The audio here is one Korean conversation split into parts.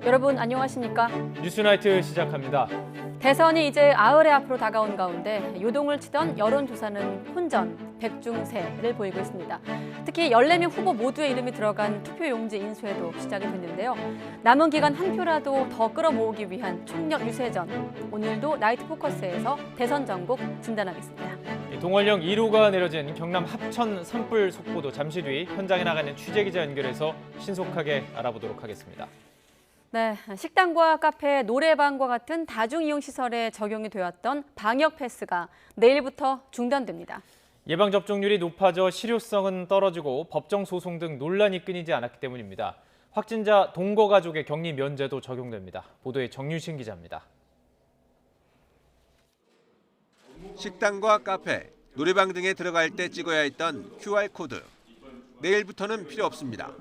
여러분 안녕하십니까? 뉴스나이트 시작합니다. 대선이 이제 아흘에 앞으로 다가온 가운데 요동을 치던 여론조사는 혼전, 백중세를 보이고 있습니다. 특히 14명 후보 모두의 이름이 들어간 투표용지 인수에도 시작이 됐는데요. 남은 기간 한 표라도 더 끌어모으기 위한 총력 유세전. 오늘도 나이트 포커스에서 대선 전국 진단하겠습니다. 동원령 1호가 내려진 경남 합천 산불 속보도 잠시 뒤 현장에 나가는 취재기자 연결해서 신속하게 알아보도록 하겠습니다. 네, 식당과 카페, 노래방과 같은 다중이용시설에 적용이 되었던 방역 패스가 내일부터 중단됩니다. 예방접종률이 높아져 실효성은 떨어지고 법정 소송 등 논란이 끊이지 않았기 때문입니다. 확진자 동거 가족의 격리 면제도 적용됩니다. 보도에 정유신 기자입니다. 식당과 카페, 노래방 등에 들어갈 때 찍어야 했던 QR코드. 내일부터는 필요 없습니다.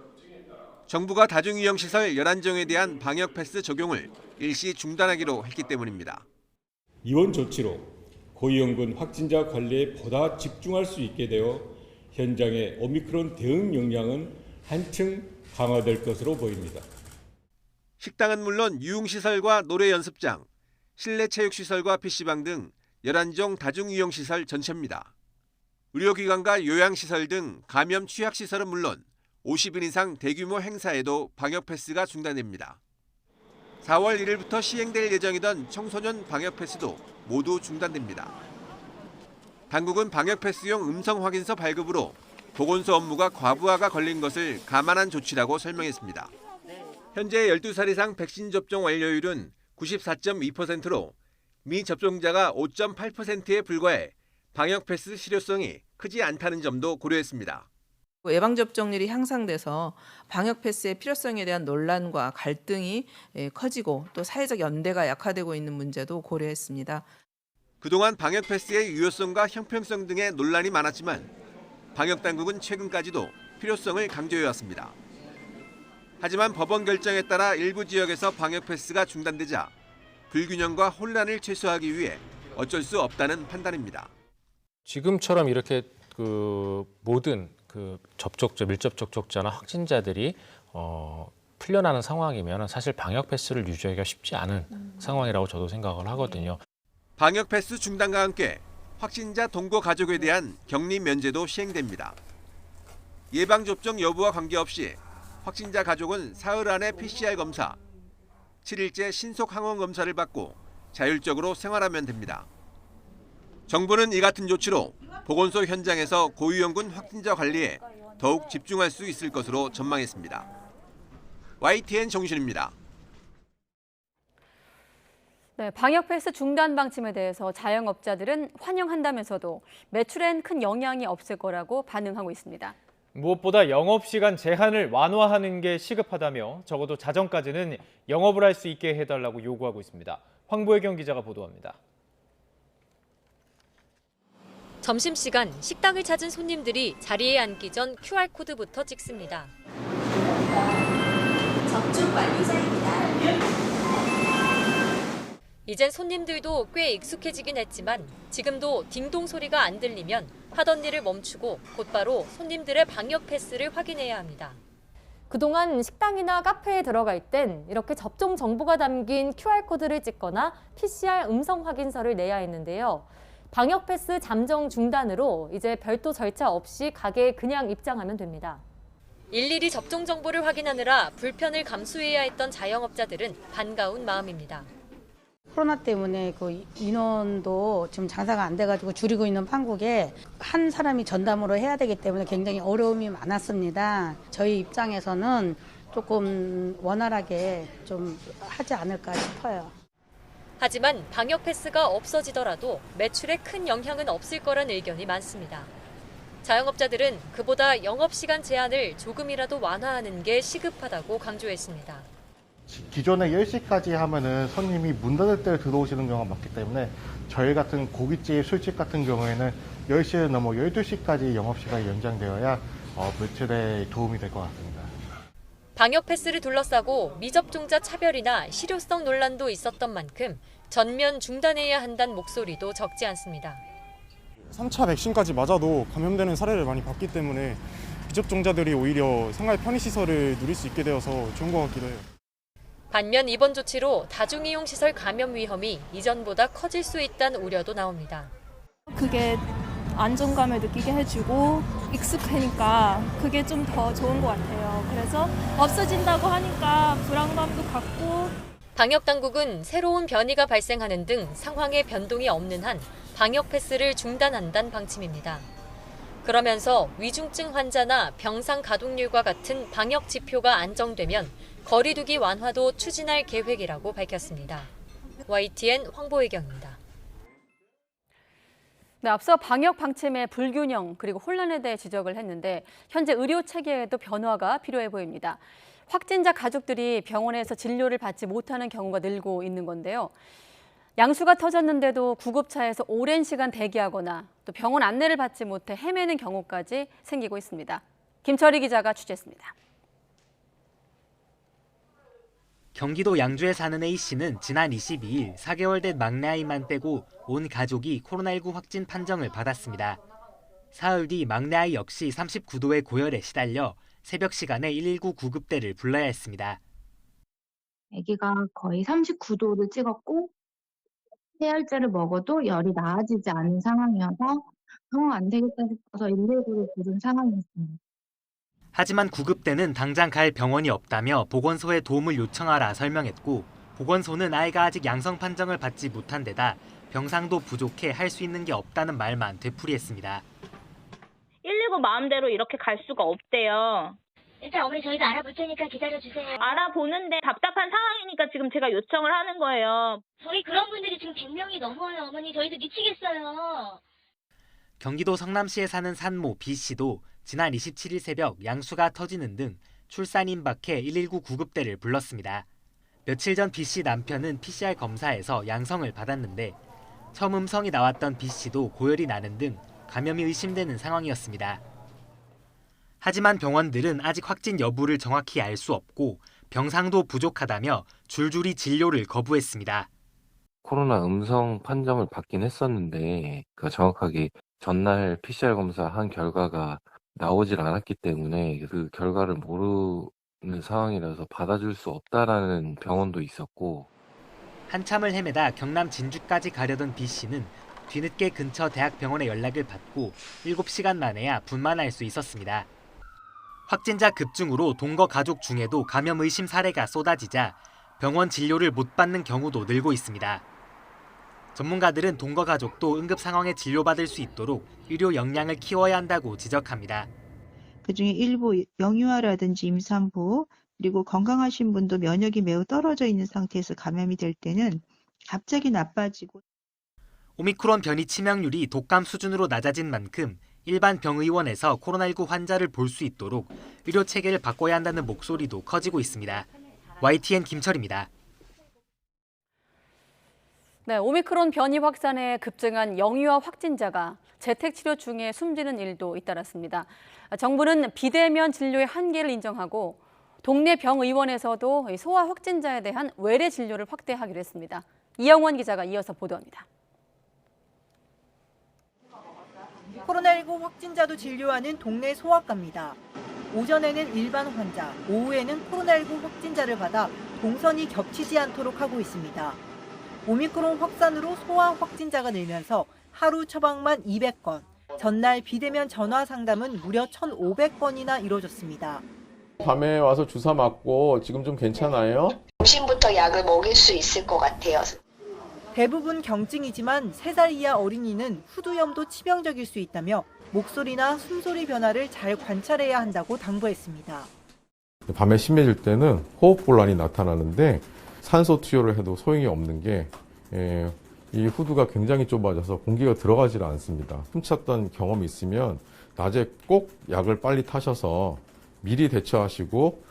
정부가 다중이용시설 11종에 대한 방역 패스 적용을 일시 중단하기로 했기 때문입니다. 이번 조치로 고위험군 확진자 관리에 보다 집중할 수 있게 되어 현장의 오미크론 대응 역량은 한층 강화될 것으로 보입니다. 식당은 물론 유흥시설과 노래 연습장, 실내 체육시설과 PC방 등 11종 다중이용시설 전체입니다. 의료기관과 요양시설 등 감염 취약시설은 물론 50인 이상 대규모 행사에도 방역 패스가 중단됩니다. 4월 1일부터 시행될 예정이던 청소년 방역 패스도 모두 중단됩니다. 당국은 방역 패스용 음성 확인서 발급으로 보건소 업무가 과부하가 걸린 것을 감안한 조치라고 설명했습니다. 현재 12살 이상 백신 접종 완료율은 94.2%로 미접종자가 5.8%에 불과해 방역 패스 실효성이 크지 않다는 점도 고려했습니다. 예방접종률이 향상돼서 방역 패스의 필요성에 대한 논란과 갈등이 커지고 또 사회적 연대가 약화되고 있는 문제도 고려했습니다. 그동안 방역 패스의 유효성과 형평성 등의 논란이 많았지만 방역당국은 최근까지도 필요성을 강조해왔습니다. 하지만 법원 결정에 따라 일부 지역에서 방역 패스가 중단되자 불균형과 혼란을 최소화하기 위해 어쩔 수 없다는 판단입니다. 지금처럼 이렇게 모든 접촉자, 밀접 접촉자나 확진자들이 풀려나는 상황이면 사실 방역 패스를 유지하기가 쉽지 않은 상황이라고 저도 생각을 하거든요. 방역 패스 중단과 함께 확진자 동거 가족에 대한 격리 면제도 시행됩니다. 예방접종 여부와 관계없이 확진자 가족은 사흘 안에 PCR 검사, 7일째 신속 항원 검사를 받고 자율적으로 생활하면 됩니다. 정부는 이 같은 조치로 보건소 현장에서 고위험군 확진자 관리에 더욱 집중할 수 있을 것으로 전망했습니다. YTN 정신입니다. 네, 방역 패스 중단 방침에 대해서 자영업자들은 환영한다면서도 매출엔 큰 영향이 없을 거라고 반응하고 있습니다. 무엇보다 영업시간 제한을 완화하는 게 시급하다며 적어도 자정까지는 영업을 할 수 있게 해달라고 요구하고 있습니다. 황보혜경 기자가 보도합니다. 점심시간 식당을 찾은 손님들이 자리에 앉기 전 QR코드부터 찍습니다. 접종 완료자입니다. 이젠 손님들도 꽤 익숙해지긴 했지만 지금도 딩동 소리가 안 들리면 하던 일을 멈추고 곧바로 손님들의 방역 패스를 확인해야 합니다. 그동안 식당이나 카페에 들어갈 땐 이렇게 접종 정보가 담긴 QR코드를 찍거나 PCR 음성 확인서를 내야 했는데요. 방역 패스 잠정 중단으로 이제 별도 절차 없이 가게에 그냥 입장하면 됩니다. 일일이 접종 정보를 확인하느라 불편을 감수해야 했던 자영업자들은 반가운 마음입니다. 코로나 때문에 그 인원도 지금 장사가 안 돼가지고 줄이고 있는 판국에 한 사람이 전담으로 해야 되기 때문에 굉장히 어려움이 많았습니다. 저희 입장에서는 조금 원활하게 좀 하지 않을까 싶어요. 하지만 방역 패스가 없어지더라도 매출에 큰 영향은 없을 거란 의견이 많습니다. 자영업자들은 그보다 영업시간 제한을 조금이라도 완화하는 게 시급하다고 강조했습니다. 기존에 10시까지 하면은 손님이 문 닫을 때 들어오시는 경우가 많기 때문에 저희 같은 고깃집, 술집 같은 경우에는 10시를 넘어 12시까지 영업시간이 연장되어야 매출에 도움이 될 것 같습니다. 방역 패스를 둘러싸고 미접종자 차별이나 실효성 논란도 있었던 만큼 전면 중단해야 한다는 목소리도 적지 않습니다. 3차 백신까지 맞아도 감염되는 사례를 많이 봤기 때문에 미접종자들이 오히려 생활 편의시설을 누릴 수 있게 되어서 좋은 것 같기도 해요. 반면 이번 조치로 다중이용시설 감염 위험이 이전보다 커질 수 있다는 우려도 나옵니다. 그게 안정감을 느끼게 해주고 익숙하니까 그게 좀 더 좋은 것 같아요. 그래서 없어진다고 하니까 불안감도 갖고. 방역당국은 새로운 변이가 발생하는 등 상황에 변동이 없는 한 방역 패스를 중단한다는 방침입니다. 그러면서 위중증 환자나 병상 가동률과 같은 방역 지표가 안정되면 거리두기 완화도 추진할 계획이라고 밝혔습니다. YTN 황보혜경입니다. 네, 앞서 방역 방침의 불균형 그리고 혼란에 대해 지적을 했는데 현재 의료 체계에도 변화가 필요해 보입니다. 확진자 가족들이 병원에서 진료를 받지 못하는 경우가 늘고 있는 건데요. 양수가 터졌는데도 구급차에서 오랜 시간 대기하거나 또 병원 안내를 받지 못해 헤매는 경우까지 생기고 있습니다. 김철희 기자가 취재했습니다. 경기도 양주에 사는 A씨는 지난 22일 4개월 된 막내 아이만 빼고 온 가족이 코로나19 확진 판정을 받았습니다. 사흘 뒤 막내 아이 역시 39도의 고열에 시달려 새벽 시간에 119 구급대를 불러야 했습니다. 아기가 거의 39도를 찍었고 해열제를 먹어도 열이 나아지지 않은 상황이어서 병원 안 되겠다 싶어서 119를 부른 상황이었습니다. 하지만 구급대는 당장 갈 병원이 없다며 보건소에 도움을 요청하라 설명했고 보건소는 아이가 아직 양성 판정을 받지 못한 데다 병상도 부족해 할 수 있는 게 없다는 말만 되풀이했습니다. 119 마음대로 이렇게 갈 수가 없대요. 일단 어머니 저희도 알아볼 테니까 기다려주세요. 알아보는데 답답한 상황이니까 지금 제가 요청을 하는 거예요. 저희 그런 분들이 지금 100명이 넘어요. 어머니 저희도 미치겠어요. 경기도 성남시에 사는 산모 B씨도 지난 27일 새벽 양수가 터지는 등 출산 임박해 119 구급대를 불렀습니다. 며칠 전 B씨 남편은 PCR 검사에서 양성을 받았는데 처음 음성이 나왔던 B씨도 고열이 나는 등 감염이 의심되는 상황이었습니다. 하지만 병원들은 아직 확진 여부를 정확히 알 수 없고 병상도 부족하다며 줄줄이 진료를 거부했습니다. 코로나 음성 판정을 받긴 했었는데 정확하게 전날 PCR 검사한 결과가 나오질 않았기 때문에 그 결과를 모르는 상황이라서 받아줄 수 없다라는 병원도 있었고 한참을 헤매다 경남 진주까지 가려던 B씨는 뒤늦게 근처 대학병원에 연락을 받고 7시간 만에야 분만할 수 있었습니다. 확진자 급증으로 동거 가족 중에도 감염 의심 사례가 쏟아지자 병원 진료를 못 받는 경우도 늘고 있습니다. 전문가들은 동거 가족도 응급 상황에 진료받을 수 있도록 의료 역량을 키워야 한다고 지적합니다. 그중에 일부 영유아라든지 임산부 그리고 건강하신 분도 면역이 매우 떨어져 있는 상태에서 감염이 될 때는 갑자기 나빠지고 오미크론 변이 치명률이 독감 수준으로 낮아진 만큼 일반 병의원에서 코로나19 환자를 볼 수 있도록 의료 체계를 바꿔야 한다는 목소리도 커지고 있습니다. YTN 김철입니다. 네, 오미크론 변이 확산에 급증한 영유아 확진자가 재택치료 중에 숨지는 일도 잇따랐습니다. 정부는 비대면 진료의 한계를 인정하고 동네 병의원에서도 소아 확진자에 대한 외래 진료를 확대하기로 했습니다. 이영원 기자가 이어서 보도합니다. 코로나19 확진자도 진료하는 동네 소아과입니다. 오전에는 일반 환자, 오후에는 코로나19 확진자를 받아 동선이 겹치지 않도록 하고 있습니다. 오미크론 확산으로 소아 확진자가 늘면서 하루 처방만 200건, 전날 비대면 전화 상담은 무려 1,500건이나 이루어졌습니다. 밤에 와서 주사 맞고 지금 좀 괜찮아요? 점심부터 약을 먹일 수 있을 것 같아요. 대부분 경증이지만 3살 이하 어린이는 후두염도 치명적일 수 있다며 목소리나 숨소리 변화를 잘 관찰해야 한다고 당부했습니다. 밤에 심해질 때는 호흡곤란이 나타나는데 산소 투여를 해도 소용이 없는 게 이 후두가 굉장히 좁아져서 공기가 들어가질 않습니다. 숨찼던 경험이 있으면 낮에 꼭 약을 빨리 타셔서 미리 대처하시고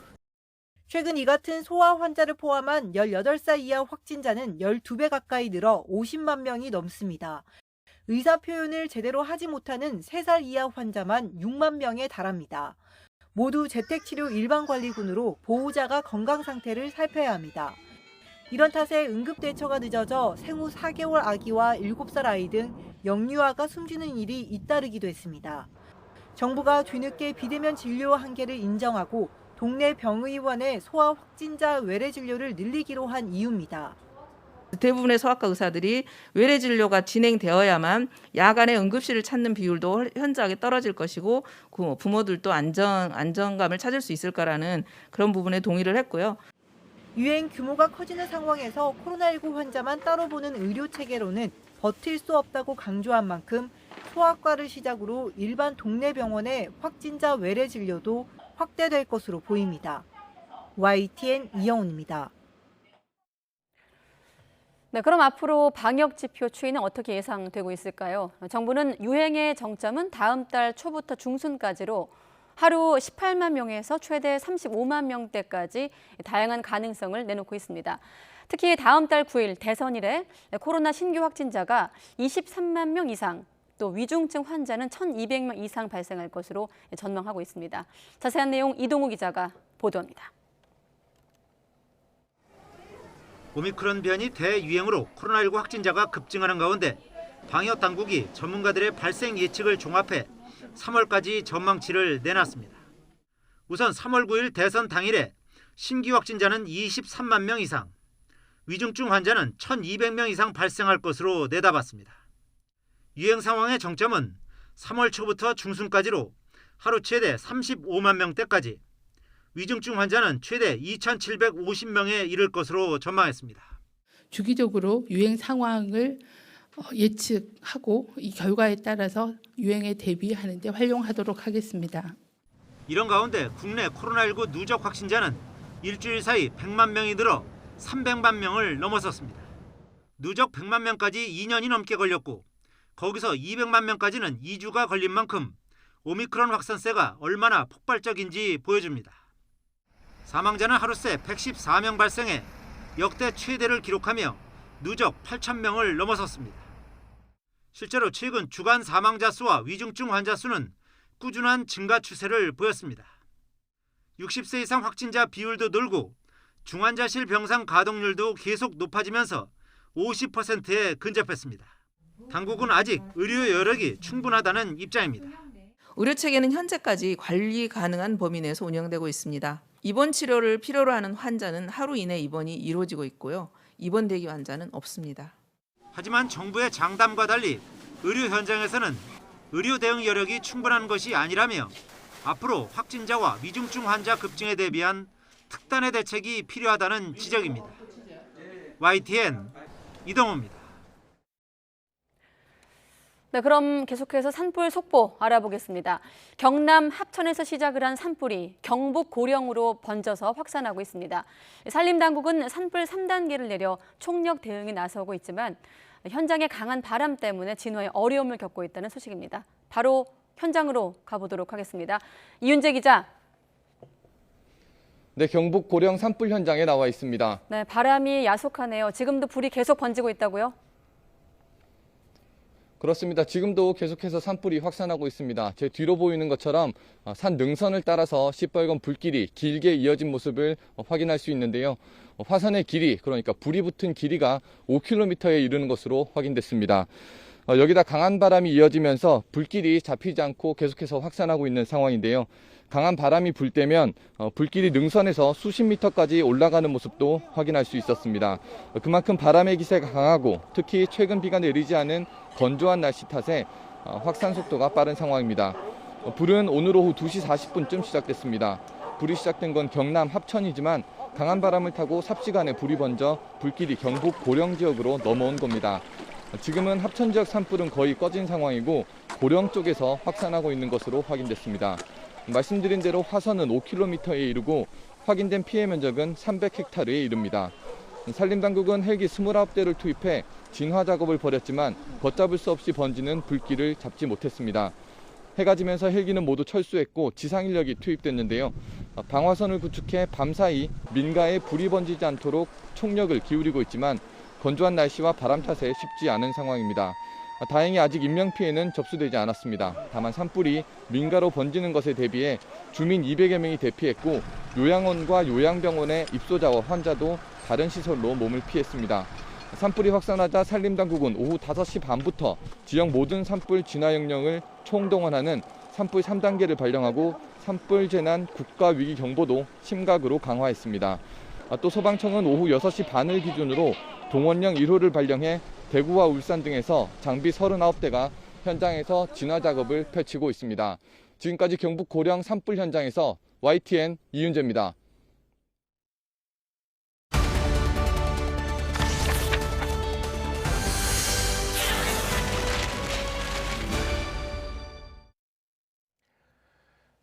최근 이 같은 소아 환자를 포함한 18살 이하 확진자는 12배 가까이 늘어 50만 명이 넘습니다. 의사 표현을 제대로 하지 못하는 3살 이하 환자만 6만 명에 달합니다. 모두 재택치료 일반관리군으로 보호자가 건강 상태를 살펴야 합니다. 이런 탓에 응급 대처가 늦어져 생후 4개월 아기와 7살 아이 등 영유아가 숨지는 일이 잇따르기도 했습니다. 정부가 뒤늦게 비대면 진료 한계를 인정하고 동네 병의원의 소아 확진자 외래 진료를 늘리기로 한 이유입니다. 대부분의 소아과 의사들이 외래 진료가 진행되어야만 야간에 응급실을 찾는 비율도 현저하게 떨어질 것이고 부모들도 안정감을 찾을 수 있을 거라는 그런 부분에 동의를 했고요. 유행 규모가 커지는 상황에서 코로나19 환자만 따로 보는 의료 체계로는 버틸 수 없다고 강조한 만큼 소아과를 시작으로 일반 동네 병원의 확진자 외래 진료도 확대될 것으로 보입니다. YTN 이영훈입니다. 네, 그럼 앞으로 방역 지표 추이는 어떻게 예상되고 있을까요? 정부는 유행의 정점은 다음 달 초부터 중순까지로 하루 18만 명에서 최대 35만 명대까지 다양한 가능성을 내놓고 있습니다. 특히 다음 달 9일 대선 이래 코로나 신규 확진자가 23만 명 이상, 또 위중증 환자는 1,200명 이상 발생할 것으로 전망하고 있습니다. 자세한 내용 이동우 기자가 보도합니다. 오미크론 변이 대유행으로 코로나19 확진자가 급증하는 가운데 방역 당국이 전문가들의 발생 예측을 종합해 3월까지 전망치를 내놨습니다. 우선 3월 9일 대선 당일에 신규 확진자는 23만 명 이상, 위중증 환자는 1,200명 이상 발생할 것으로 내다봤습니다. 유행 상황의 정점은 3월 초부터 중순까지로 하루 최대 35만 명대까지, 위중증 환자는 최대 2,750명에 이를 것으로 전망했습니다. 주기적으로 유행 상황을 예측하고 이 결과에 따라서 유행에 대비하는 데 활용하도록 하겠습니다. 이런 가운데 국내 코로나19 누적 확진자는 일주일 사이 100만 명이 늘어 300만 명을 넘어섰습니다. 누적 100만 명까지 2년이 넘게 걸렸고 거기서 200만 명까지는 2주가 걸린 만큼 오미크론 확산세가 얼마나 폭발적인지 보여줍니다. 사망자는 하루새 114명 발생해 역대 최대를 기록하며 누적 8,000명을 넘어섰습니다. 실제로 최근 주간 사망자 수와 위중증 환자 수는 꾸준한 증가 추세를 보였습니다. 60세 이상 확진자 비율도 늘고 중환자실 병상 가동률도 계속 높아지면서 50%에 근접했습니다. 당국은 아직 의료 여력이 충분하다는 입장입니다. 의료 체계는 현재까지 관리 가능한 범위 내에서 운영되고 있습니다. 입원 치료를 필요로 하는 환자는 하루 이내 입원이 이루어지고 있고요. 입원 대기 환자는 없습니다. 하지만 정부의 장담과 달리 의료 현장에서는 의료 대응 여력이 충분한 것이 아니라며 앞으로 확진자와 위중증 환자 급증에 대비한 특단의 대책이 필요하다는 지적입니다. YTN 이동호입니다. 네, 그럼 계속해서 산불 속보 알아보겠습니다. 경남 합천에서 시작을 한 산불이 경북 고령으로 번져서 확산하고 있습니다. 산림당국은 산불 3단계를 내려 총력 대응에 나서고 있지만 현장의 강한 바람 때문에 진화에 어려움을 겪고 있다는 소식입니다. 바로 현장으로 가보도록 하겠습니다. 이윤재 기자. 네, 경북 고령 산불 현장에 나와 있습니다. 네, 바람이 야속하네요. 지금도 불이 계속 번지고 있다고요? 그렇습니다. 지금도 계속해서 산불이 확산하고 있습니다. 제 뒤로 보이는 것처럼 산 능선을 따라서 시뻘건 불길이 길게 이어진 모습을 확인할 수 있는데요. 화산의 길이, 그러니까 불이 붙은 길이가 5km에 이르는 것으로 확인됐습니다. 여기다 강한 바람이 이어지면서 불길이 잡히지 않고 계속해서 확산하고 있는 상황인데요. 강한 바람이 불 때면 불길이 능선에서 수십 미터까지 올라가는 모습도 확인할 수 있었습니다. 그만큼 바람의 기세가 강하고 특히 최근 비가 내리지 않은 건조한 날씨 탓에 확산 속도가 빠른 상황입니다. 불은 오늘 오후 2시 40분쯤 시작됐습니다. 불이 시작된 건 경남 합천이지만 강한 바람을 타고 삽시간에 불이 번져 불길이 경북 고령 지역으로 넘어온 겁니다. 지금은 합천 지역 산불은 거의 꺼진 상황이고 고령 쪽에서 확산하고 있는 것으로 확인됐습니다. 말씀드린 대로 화선은 5km에 이르고 확인된 피해 면적은 300헥타르에 이릅니다. 산림당국은 헬기 29대를 투입해 진화 작업을 벌였지만 걷잡을 수 없이 번지는 불길을 잡지 못했습니다. 해가 지면서 헬기는 모두 철수했고 지상인력이 투입됐는데요. 방화선을 구축해 밤사이 민가에 불이 번지지 않도록 총력을 기울이고 있지만 건조한 날씨와 바람 탓에 쉽지 않은 상황입니다. 다행히 아직 인명피해는 접수되지 않았습니다. 다만 산불이 민가로 번지는 것에 대비해 주민 200여 명이 대피했고 요양원과 요양병원의 입소자와 환자도 다른 시설로 몸을 피했습니다. 산불이 확산하자 산림당국은 오후 5시 반부터 지역 모든 산불 진화 영역을 총동원하는 산불 3단계를 발령하고 산불 재난 국가위기 경보도 심각으로 강화했습니다. 또 소방청은 오후 6시 반을 기준으로 동원령 1호를 발령해 대구와 울산 등에서 장비 39대가 현장에서 진화 작업을 펼치고 있습니다. 지금까지 경북 고령 산불 현장에서 YTN 이윤재입니다.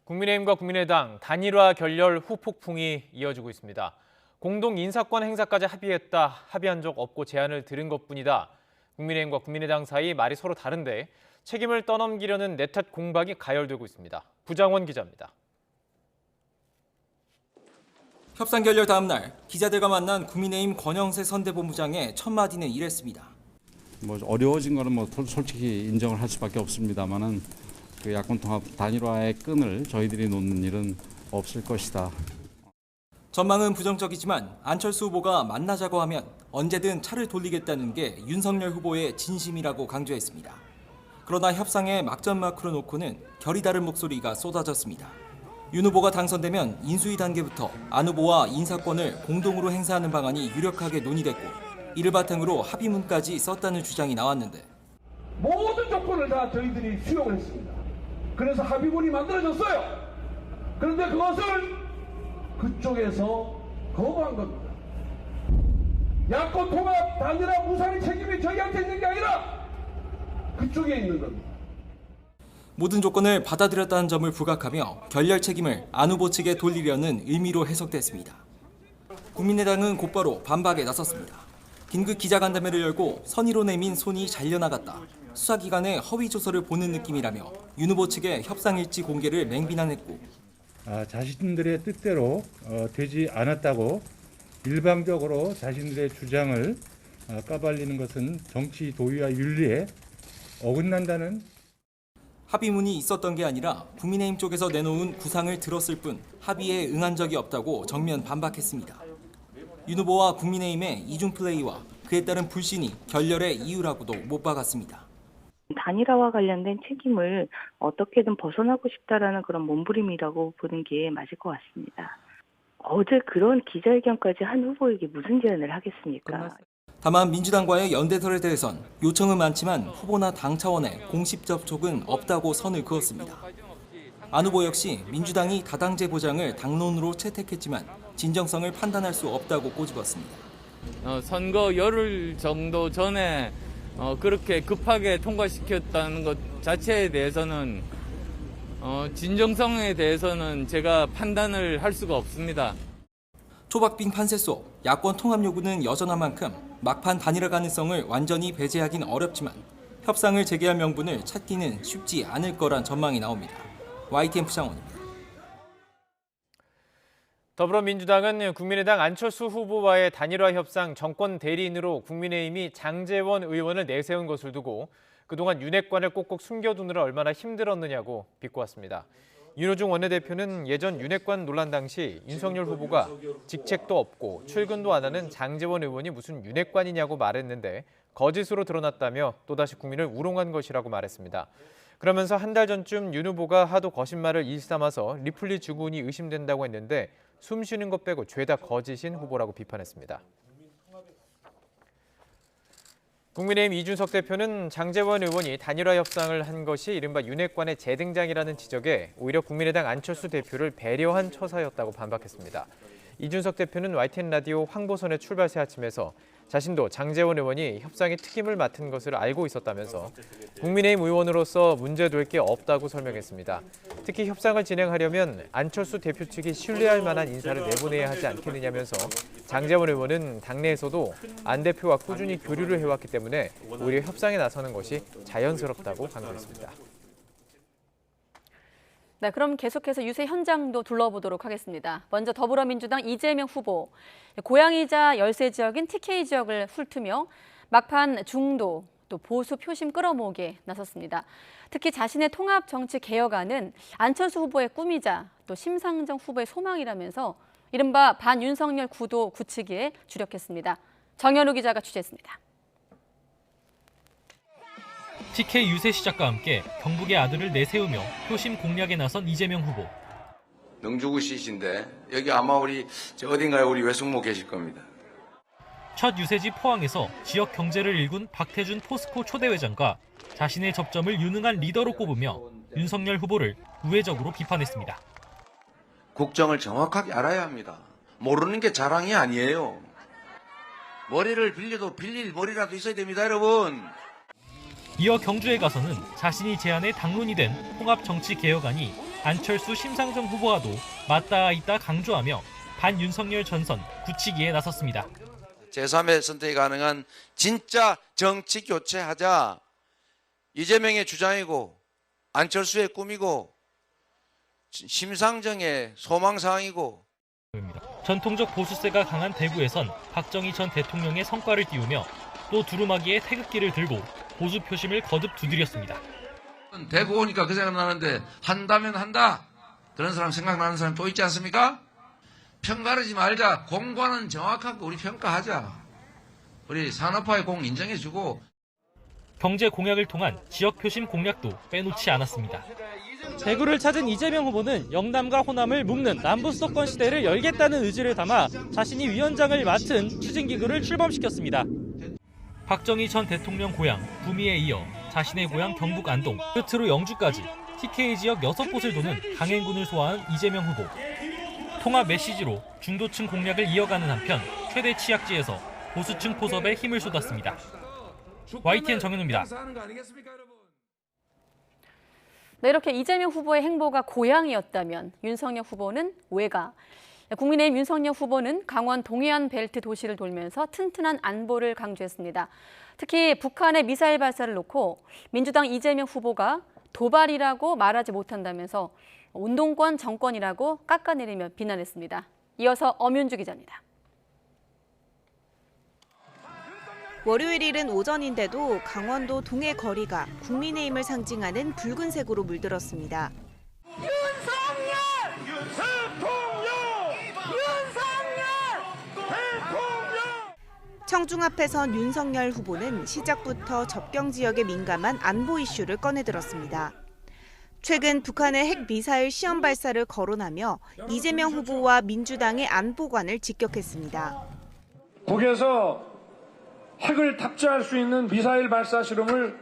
국민의힘과 국민의당 단일화 결렬 후폭풍이 이어지고 있습니다. 공동 인사권 행사까지 합의한 적 없고 제안을 들은 것뿐이다. 국민의힘과 국민의당 사이 말이 서로 다른데 책임을 떠넘기려는 내탓 공방이 가열되고 있습니다. 구장원 기자입니다. 협상 결렬 다음 날 기자들과 만난 국민의힘 권영세 선대본부장의 첫 마디는 이랬습니다. 어려워진 거는 솔직히 인정을 할 수밖에 없습니다만은 그 야권 통합 단일화의 끈을 저희들이 놓는 일은 없을 것이다. 전망은 부정적이지만 안철수 후보가 만나자고 하면 언제든 차를 돌리겠다는 게 윤석열 후보의 진심이라고 강조했습니다. 그러나 협상의 막전 마크로 놓고는 결이 다른 목소리가 쏟아졌습니다. 윤 후보가 당선되면 인수위 단계부터 안 후보와 인사권을 공동으로 행사하는 방안이 유력하게 논의됐고 이를 바탕으로 합의문까지 썼다는 주장이 나왔는데 모든 조건을 다 저희들이 수용을 했습니다. 그래서 합의문이 만들어졌어요. 그런데 그것을 그쪽에서 거부한 겁니다. 야권 통합 단일화 무산의 책임이 저희한테 있는 게 아니라 그쪽에 있는 겁니다. 모든 조건을 받아들였다는 점을 부각하며 결렬 책임을 안 후보 측에 돌리려는 의미로 해석됐습니다. 국민의당은 곧바로 반박에 나섰습니다. 긴급 기자간담회를 열고 선의로 내민 손이 잘려나갔다. 수사기관의 허위 조서를 보는 느낌이라며 윤 후보 측의 협상 일지 공개를 맹비난했고 자신들의 뜻대로 되지 않았다고 일방적으로 자신들의 주장을 까발리는 것은 정치 도의와 윤리에 어긋난다는 합의문이 있었던 게 아니라 국민의힘 쪽에서 내놓은 구상을 들었을 뿐 합의에 응한 적이 없다고 정면 반박했습니다. 윤 후보와 국민의힘의 이중 플레이와 그에 따른 불신이 결렬의 이유라고도 못 박았습니다. 단일화와 관련된 책임을 어떻게든 벗어나고 싶다라는 그런 몸부림이라고 보는 게 맞을 것 같습니다. 어제 그런 기자회견까지 한 후보에게 무슨 제안을 하겠습니까? 다만 민주당과의 연대설에 대해선 요청은 많지만 후보나 당 차원의 공식 접촉은 없다고 선을 그었습니다. 안 후보 역시 민주당이 다당제 보장을 당론으로 채택했지만 진정성을 판단할 수 없다고 꼬집었습니다. 선거 열흘 정도 전에 그렇게 급하게 통과시켰다는 것 자체에 대해서는 진정성에 대해서는 제가 판단을 할 수가 없습니다. 초박빙 판세 속 야권 통합 요구는 여전한 만큼 막판 단일화 가능성을 완전히 배제하긴 어렵지만 협상을 재개할 명분을 찾기는 쉽지 않을 거란 전망이 나옵니다. YTN 부장원입니다. 더불어민주당은 국민의당 안철수 후보와의 단일화 협상 정권 대리인으로 국민의힘이 장제원 의원을 내세운 것을 두고 그동안 윤핵관을 꼭꼭 숨겨두느라 얼마나 힘들었느냐고 비꼬았습니다. 윤호중 원내대표는 예전 윤핵관 논란 당시 윤석열 후보가 직책도 없고 출근도 안 하는 장제원 의원이 무슨 윤핵관이냐고 말했는데 거짓으로 드러났다며 또다시 국민을 우롱한 것이라고 말했습니다. 그러면서 한 달 전쯤 윤 후보가 하도 거짓말을 일삼아서 리플리 주군이 의심된다고 했는데 숨 쉬는 것 빼고 죄다 거짓인 후보라고 비판했습니다. 국민의힘 이준석 대표는 장제원 의원이 단일화 협상을 한 것이 이른바 윤핵관의 재등장이라는 지적에 오히려 국민의당 안철수 대표를 배려한 처사였다고 반박했습니다. 이준석 대표는 YTN 라디오 황보선의 출발새 아침에서 자신도 장제원 의원이 협상의 특임을 맡은 것을 알고 있었다면서 국민의힘 의원으로서 문제될 게 없다고 설명했습니다. 특히 협상을 진행하려면 안철수 대표 측이 신뢰할 만한 인사를 내보내야 하지 않겠느냐면서 장제원 의원은 당내에서도 안 대표와 꾸준히 교류를 해왔기 때문에 오히려 협상에 나서는 것이 자연스럽다고 강조했습니다. 네, 그럼 계속해서 유세 현장도 둘러보도록 하겠습니다. 먼저 더불어민주당 이재명 후보, 고향이자 열세 지역인 TK 지역을 훑으며 막판 중도 또 보수 표심 끌어모으기에 나섰습니다. 특히 자신의 통합 정치 개혁안은 안철수 후보의 꿈이자 또 심상정 후보의 소망이라면서 이른바 반윤석열 구도 굳히기에 주력했습니다. 정현우 기자가 취재했습니다. TK 유세 시작과 함께 경북의 아들을 내세우며 표심 공략에 나선 이재명 후보. 능주구시신데 여기 아마 어딘가에 우리 외숙모 계실 겁니다. 첫 유세지 포항에서 지역 경제를 일군 박태준 포스코 초대회장과 자신의 접점을 유능한 리더로 꼽으며 윤석열 후보를 우회적으로 비판했습니다. 국정을 정확하게 알아야 합니다. 모르는 게 자랑이 아니에요. 머리를 빌려도 빌릴 머리라도 있어야 됩니다, 여러분. 이어 경주에 가서는 자신이 제안해 당론이 된 통합정치개혁안이 안철수 심상정 후보와도 맞닿아 있다 강조하며 반윤석열 전선 굳히기에 나섰습니다. 제3의 선택이 가능한 진짜 정치 교체하자. 이재명의 주장이고 안철수의 꿈이고 심상정의 소망사항이고. 전통적 보수세가 강한 대구에선 박정희 전 대통령의 성과를 띄우며 또 두루마기에 태극기를 들고 보수 표심을 거듭 두드렸습니다. 대구 오니까 그 생각 나는데 한다면 한다. 그런 사람 생각나는 사람 또 있지 않습니까? 편가르지 말자. 공과는 정확하게 우리 평가하자. 우리 산업화의 공 인정해주고. 경제 공약을 통한 지역 표심 공약도 빼놓지 않았습니다. 대구를 찾은 이재명 후보는 영남과 호남을 묶는 남부 수도권 시대를 열겠다는 의지를 담아 자신이 위원장을 맡은 추진기구를 출범시켰습니다. 박정희 전 대통령 고향 구미에 이어 자신의 고향 경북 안동, 끝으로 영주까지 TK 지역 6곳을 도는 강행군을 소화한 이재명 후보. 통합 메시지로 중도층 공략을 이어가는 한편 최대 취약지에서 보수층 포섭에 힘을 쏟았습니다. YTN 정현우입니다. 네, 이렇게 이재명 후보의 행보가 고향이었다면 윤석열 후보는 외가. 국민의힘 윤석열 후보는 강원 동해안 벨트 도시를 돌면서 튼튼한 안보를 강조했습니다. 특히 북한의 미사일 발사를 놓고 민주당 이재명 후보가 도발이라고 말하지 못한다면서 운동권 정권이라고 깎아내리며 비난했습니다. 이어서 엄윤주 기자입니다. 월요일은 오전인데도 강원도 동해 거리가 국민의힘을 상징하는 붉은색으로 물들었습니다. 윤석열! 대통령! 윤석열! 대통령! 청중 앞에선 윤석열 후보는 시작부터 접경 지역에 민감한 안보 이슈를 꺼내들었습니다. 최근 북한의 핵 미사일 시험 발사를 거론하며 이재명 후보와 민주당의 안보관을 직격했습니다. 북에서 핵을 탑재할 수 있는 미사일 발사 실험을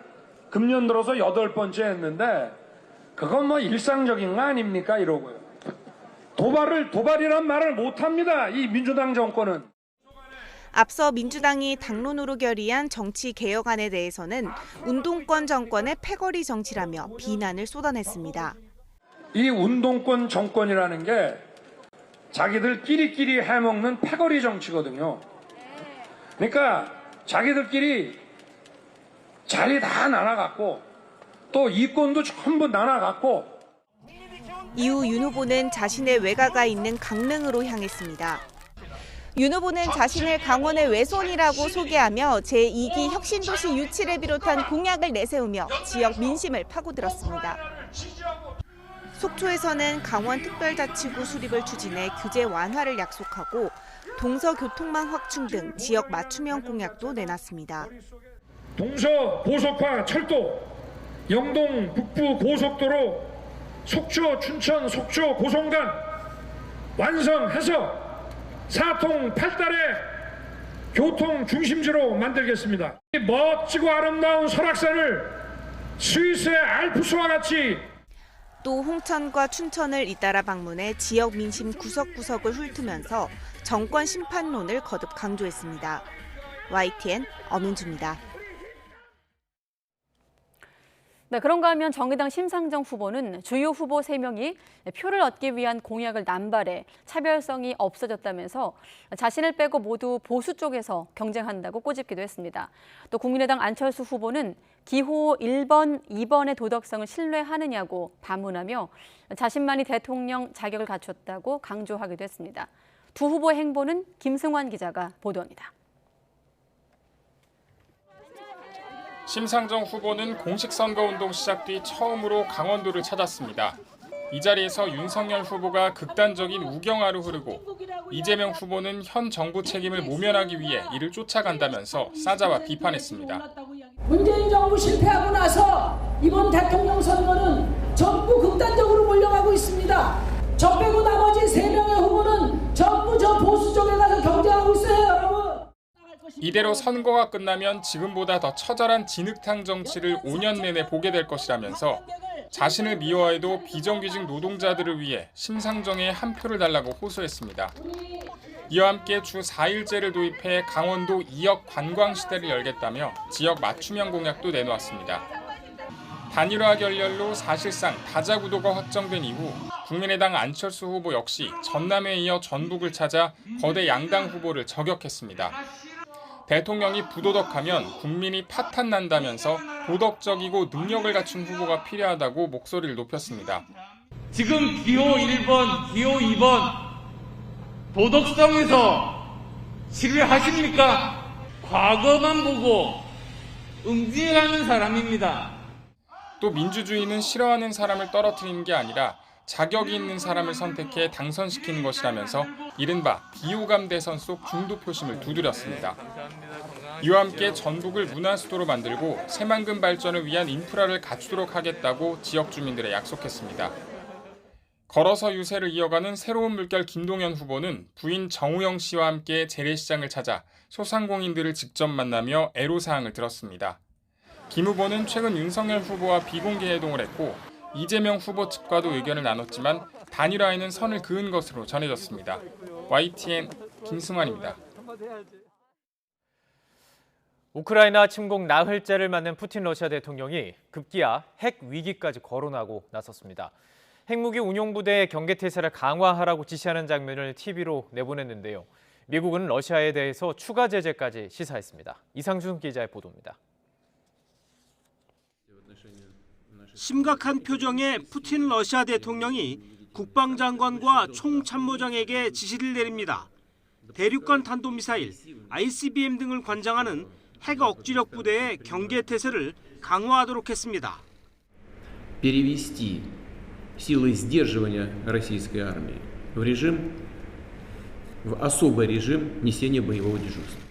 금년 들어서 8번째 했는데 그건 뭐 일상적인 거 아닙니까? 이러고요. 도발이란 말을 못합니다. 이 민주당 정권은. 앞서 민주당이 당론으로 결의한 정치 개혁안에 대해서는 운동권 정권의 패거리 정치라며 비난을 쏟아냈습니다. 이 운동권 정권이라는 게 자기들끼리 해먹는 패거리 정치거든요. 그러니까 자기들끼리 자리 다 나눠갖고 또 이권도 전부 나눠갖고. 이후 윤 후보는 자신의 외가가 있는 강릉으로 향했습니다. 윤 후보는 자신을 강원의 외손이라고 소개하며 제2기 혁신도시 유치를 비롯한 공약을 내세우며 지역 민심을 파고들었습니다. 속초에서는 강원특별자치구 수립을 추진해 규제 완화를 약속하고 동서교통망 확충 등 지역 맞춤형 공약도 내놨습니다. 동서 고속화 철도, 영동 북부 고속도로, 속초 춘천 속초 고성간 완성해서 4통 8달의 교통 중심지로 만들겠습니다. 이 멋지고 아름다운 설악산을 스위스의 알프스와 같이. 또 홍천과 춘천을 잇따라 방문해 지역 민심 구석구석을 훑으면서 정권 심판론을 거듭 강조했습니다. YTN 엄윤주입니다. 네, 그런가 하면 정의당 심상정 후보는 주요 후보 3명이 표를 얻기 위한 공약을 남발해 차별성이 없어졌다면서 자신을 빼고 모두 보수 쪽에서 경쟁한다고 꼬집기도 했습니다. 또 국민의당 안철수 후보는 기호 1번, 2번의 도덕성을 신뢰하느냐고 반문하며 자신만이 대통령 자격을 갖췄다고 강조하기도 했습니다. 두 후보의 행보는 김승환 기자가 보도합니다. 심상정 후보는 공식 선거운동 시작 뒤 처음으로 강원도를 찾았습니다. 이 자리에서 윤석열 후보가 극단적인 우경화로 흐르고 이재명 후보는 현 정부 책임을 모면하기 위해 이를 쫓아간다면서 싸잡아 비판했습니다. 문재인 정부 실패하고 나서 이번 대통령 선거는 전부 극단적으로 몰려가고 있습니다. 저 빼고 나머지 3명의 후보는 전부 저 보수 쪽에 가서 경쟁하고 있어요, 여러분. 이대로 선거가 끝나면 지금보다 더 처절한 진흙탕 정치를 5년 내내 보게 될 것이라면서 자신을 미워해도 비정규직 노동자들을 위해 심상정에 한 표를 달라고 호소했습니다. 이와 함께 주 4일제를 도입해 강원도 2억 관광시대를 열겠다며 지역 맞춤형 공약도 내놓았습니다. 단일화 결렬로 사실상 다자구도가 확정된 이후 국민의당 안철수 후보 역시 전남에 이어 전북을 찾아 거대 양당 후보를 저격했습니다. 대통령이 부도덕하면 국민이 파탄난다면서 도덕적이고 능력을 갖춘 후보가 필요하다고 목소리를 높였습니다. 지금 기호 1번, 기호 2번 도덕성에서 신뢰하십니까? 과거만 보고 응징하는 사람입니다. 또 민주주의는 싫어하는 사람을 떨어뜨리는 게 아니라 자격이 있는 사람을 선택해 당선시키는 것이라면서 이른바 비호감 대선 속 중도 표심을 두드렸습니다. 이와 함께 전북을 문화수도로 만들고 새만금 발전을 위한 인프라를 갖추도록 하겠다고 지역 주민들에 약속했습니다. 걸어서 유세를 이어가는 새로운 물결 김동연 후보는 부인 정우영 씨와 함께 재래시장을 찾아 소상공인들을 직접 만나며 애로사항을 들었습니다. 김 후보는 최근 윤석열 후보와 비공개 회동을 했고 이재명 후보 측과도 의견을 나눴지만 단일화에는 선을 그은 것으로 전해졌습니다. YTN 김승환입니다. 우크라이나 침공 나흘째를 맞는 푸틴 러시아 대통령이 급기야 핵 위기까지 거론하고 나섰습니다. 핵무기 운용부대의 경계태세를 강화하라고 지시하는 장면을 TV로 내보냈는데요. 미국은 러시아에 대해서 추가 제재까지 시사했습니다. 이상준 기자의 보도입니다. 심각한 표정의 푸틴 러시아 대통령이 국방장관과 총참모장에게 지시를 내립니다. 대륙간 탄도미사일, ICBM 등을 관장하는 핵 억지력 부대의 경계태세를 강화하도록 했습니다. Перевести силы сдерживания российской армии в особый режим несения боевого дежурства.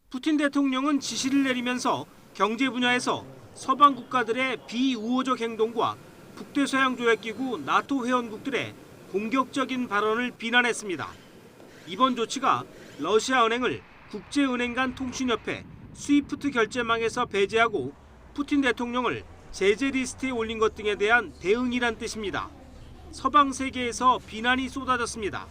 푸틴 대통령은 지시를 내리면서 경제 분야에서 서방 국가들의 비우호적 행동과 북대서양조약기구 나토 회원국들의 공격적인 발언을 비난했습니다. 이번 조치가 러시아 은행을 국제은행 간 통신협회 스위프트 결제망에서 배제하고 푸틴 대통령을 제재 리스트에 올린 것 등에 대한 대응이란 뜻입니다. 서방 세계에서 비난이 쏟아졌습니다.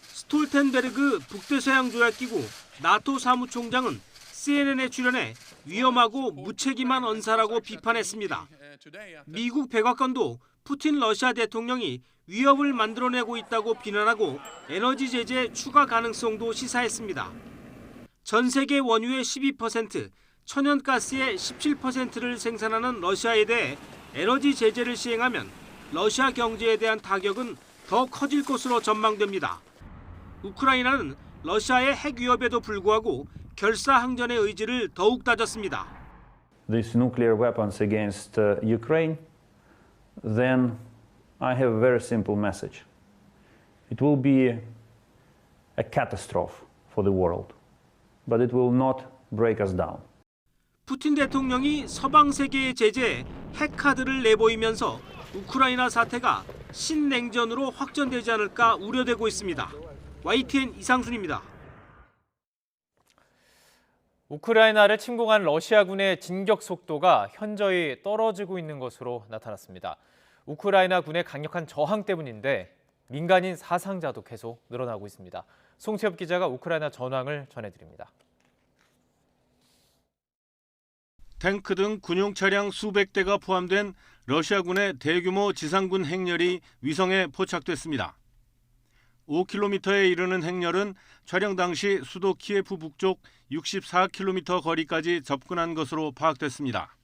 스톨텐베르그 북대서양조약기구 나토 사무총장은 CNN에 출연해 위험하고 무책임한 언사라고 비판했습니다. 미국 백악관도 푸틴 러시아 대통령이 위협을 만들어내고 있다고 비난하고 에너지 제재 추가 가능성도 시사했습니다. 전 세계 원유의 12%, 천연가스의 17%를 생산하는 러시아에 대해 에너지 제재를 시행하면 러시아 경제에 대한 타격은 더 커질 것으로 전망됩니다. 우크라이나는 러시아의 핵 위협에도 불구하고 결사항전의 의지를 더욱 다졌습니다. These nuclear weapons against Ukraine, then I have a very simple message. It will be a catastrophe for the world, but it will not break us down. 푸틴 대통령이 서방 세계의 제재에 핵카드를 내보이면서 우크라이나 사태가 신냉전으로 확전되지 않을까 우려되고 있습니다. YTN 이상순입니다. 우크라이나를 침공한 러시아군의 진격 속도가 현저히 떨어지고 있는 것으로 나타났습니다. 우크라이나 군의 강력한 저항 때문인데 민간인 사상자도 계속 늘어나고 있습니다. 송채엽 기자가 우크라이나 전황을 전해드립니다. 탱크 등 군용 차량 수백 대가 포함된 러시아군의 대규모 지상군 행렬이 위성에 포착됐습니다. 5km에 이르는 행렬은 촬영 당시 수도 키예프 북쪽 64km 거리까지 접근한 것으로 파악됐습니다.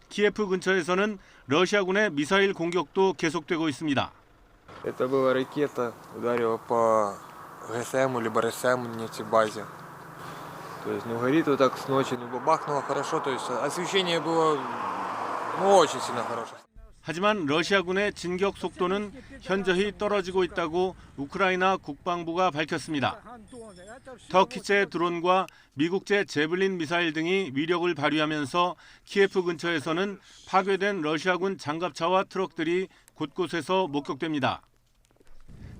키예프 근처에서는 러시아군의 미사일 공격도 계속되고 있습니다. Это была ракета, ударила по ГСМу либо РСМу нефтебазе. То есть, горит вот так с ночи, бахнуло хорошо, то есть освещение было, очень сильно хорошее. 하지만 러시아군의 진격 속도는 현저히 떨어지고 있다고 우크라이나 국방부가 밝혔습니다. 터키제 드론과 미국제 제블린 미사일 등이 위력을 발휘하면서 키예프 근처에서는 파괴된 러시아군 장갑차와 트럭들이 곳곳에서 목격됩니다.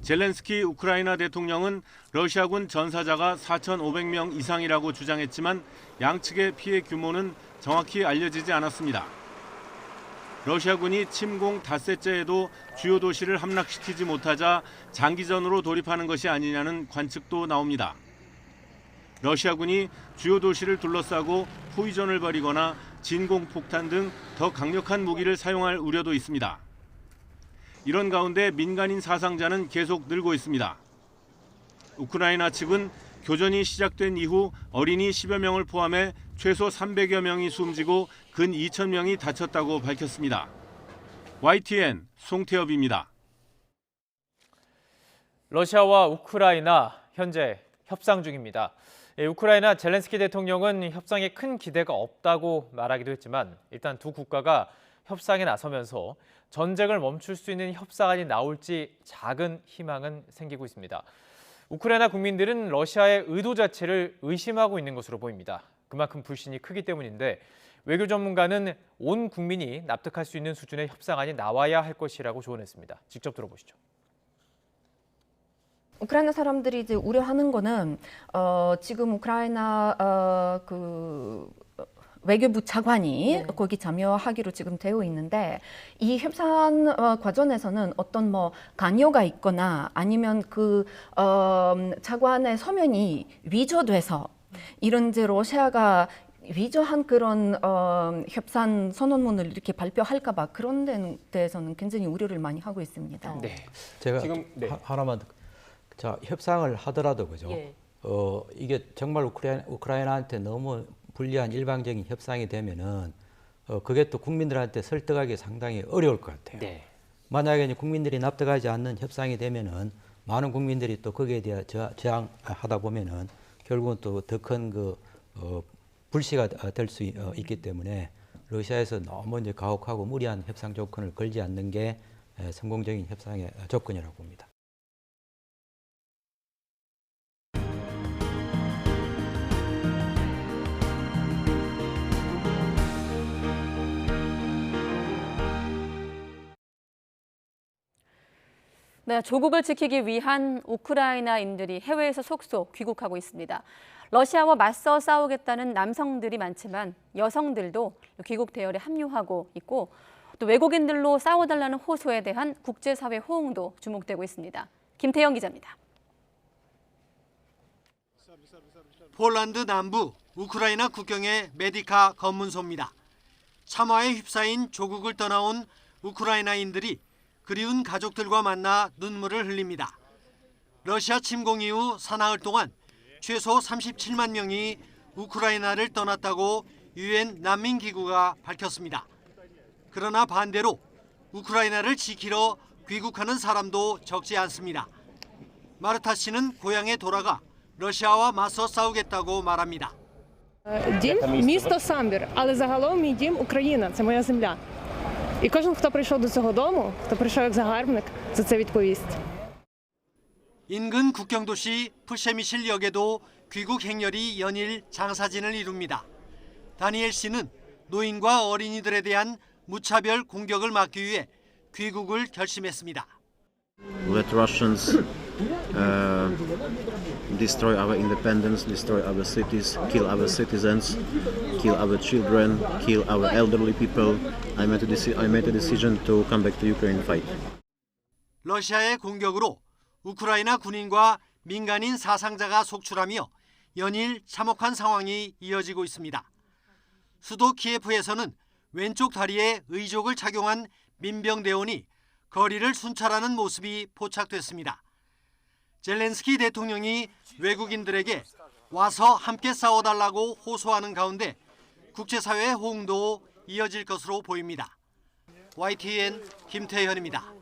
젤렌스키 우크라이나 대통령은 러시아군 전사자가 4,500명 이상이라고 주장했지만 양측의 피해 규모는 정확히 알려지지 않았습니다. 러시아군이 침공 닷새째에도 주요 도시를 함락시키지 못하자 장기전으로 돌입하는 것이 아니냐는 관측도 나옵니다. 러시아군이 주요 도시를 둘러싸고 포위전을 벌이거나 진공폭탄 등 더 강력한 무기를 사용할 우려도 있습니다. 이런 가운데 민간인 사상자는 계속 늘고 있습니다. 우크라이나 측은 교전이 시작된 이후 어린이 10여 명을 포함해 최소 300여 명이 숨지고 근 2천 명이 다쳤다고 밝혔습니다. YTN 송태엽입니다. 러시아와 우크라이나 현재 협상 중입니다. 우크라이나 젤렌스키 대통령은 협상에 큰 기대가 없다고 말하기도 했지만 일단 두 국가가 협상에 나서면서 전쟁을 멈출 수 있는 협상안이 나올지 작은 희망은 생기고 있습니다. 우크라이나 국민들은 러시아의 의도 자체를 의심하고 있는 것으로 보입니다. 그만큼 불신이 크기 때문인데 외교 전문가는 온 국민이 납득할 수 있는 수준의 협상안이 나와야 할 것이라고 조언했습니다. 직접 들어보시죠. 우크라이나 사람들이 이제 우려하는 거는 지금 우크라이나 외교부 차관이 거기 참여하기로 지금 되어 있는데 이 협상 과정에서는 어떤 관여가 있거나 아니면 차관의 서면이 위조돼서 이런 이제 러시아가 위조한 그런 협상 선언문을 이렇게 발표할까 봐 그런 데에서는 굉장히 우려를 많이 하고 있습니다. 네. 제가 지금 하나만 자 협상을 하더라도 그죠. 예. 이게 정말 우크라이나한테 너무 불리한 일방적인 협상이 되면은 그게 또 국민들한테 설득하기 상당히 어려울 것 같아요. 네. 만약에 국민들이 납득하지 않는 협상이 되면은 많은 국민들이 또 거기에 대해 저항하다 보면은 결국은 또 더 큰 불씨가 될 수 있기 때문에 러시아에서 너무 이제 가혹하고 무리한 협상 조건을 걸지 않는 게 성공적인 협상의 조건이라고 봅니다. 네, 조국을 지키기 위한 우크라이나인들이 해외에서 속속 귀국하고 있습니다. 러시아와 맞서 싸우겠다는 남성들이 많지만 여성들도 귀국 대열에 합류하고 있고 또 외국인들로 싸워달라는 호소에 대한 국제사회 호응도 주목되고 있습니다. 김태영 기자입니다. 폴란드 남부 우크라이나 국경의 메디카 검문소입니다. 참화에 휩싸인 조국을 떠나온 우크라이나인들이 그리운 가족들과 만나 눈물을 흘립니다. 러시아 침공 이후 사나흘 동안 최소 37만 명이 우크라이나를 떠났다고 유엔 난민기구가 밝혔습니다. 그러나 반대로 우크라이나를 지키러 귀국하는 사람도 적지 않습니다. 마르타 씨는 고향에 돌아가 러시아와 맞서 싸우겠다고 말합니다. Дім місто Самбір, але загалом мій дім Україна, це моя земля. І кожен, хто прийшов до цього дому, хто прийшов як загарбник, за це відповість. 인근 국경도시 푸셰미실역에도 귀국 행렬이 연일 장사진을 이룹니다. 다니엘 씨는 노인과 어린이들에 대한 무차별 공격을 막기 위해 귀국을 결심했습니다. Let Russians destroy our independence, destroy our cities, kill our citizens, kill our children, kill our elderly people. I made a decision to come back to Ukraine and fight. 러시아의 공격으로 우크라이나 군인과 민간인 사상자가 속출하며 연일 참혹한 상황이 이어지고 있습니다. 수도 키예프에서는 왼쪽 다리에 의족을 착용한 민병대원이 거리를 순찰하는 모습이 포착됐습니다. 젤렌스키 대통령이 외국인들에게 와서 함께 싸워달라고 호소하는 가운데 국제사회의 호응도 이어질 것으로 보입니다. YTN 김태현입니다.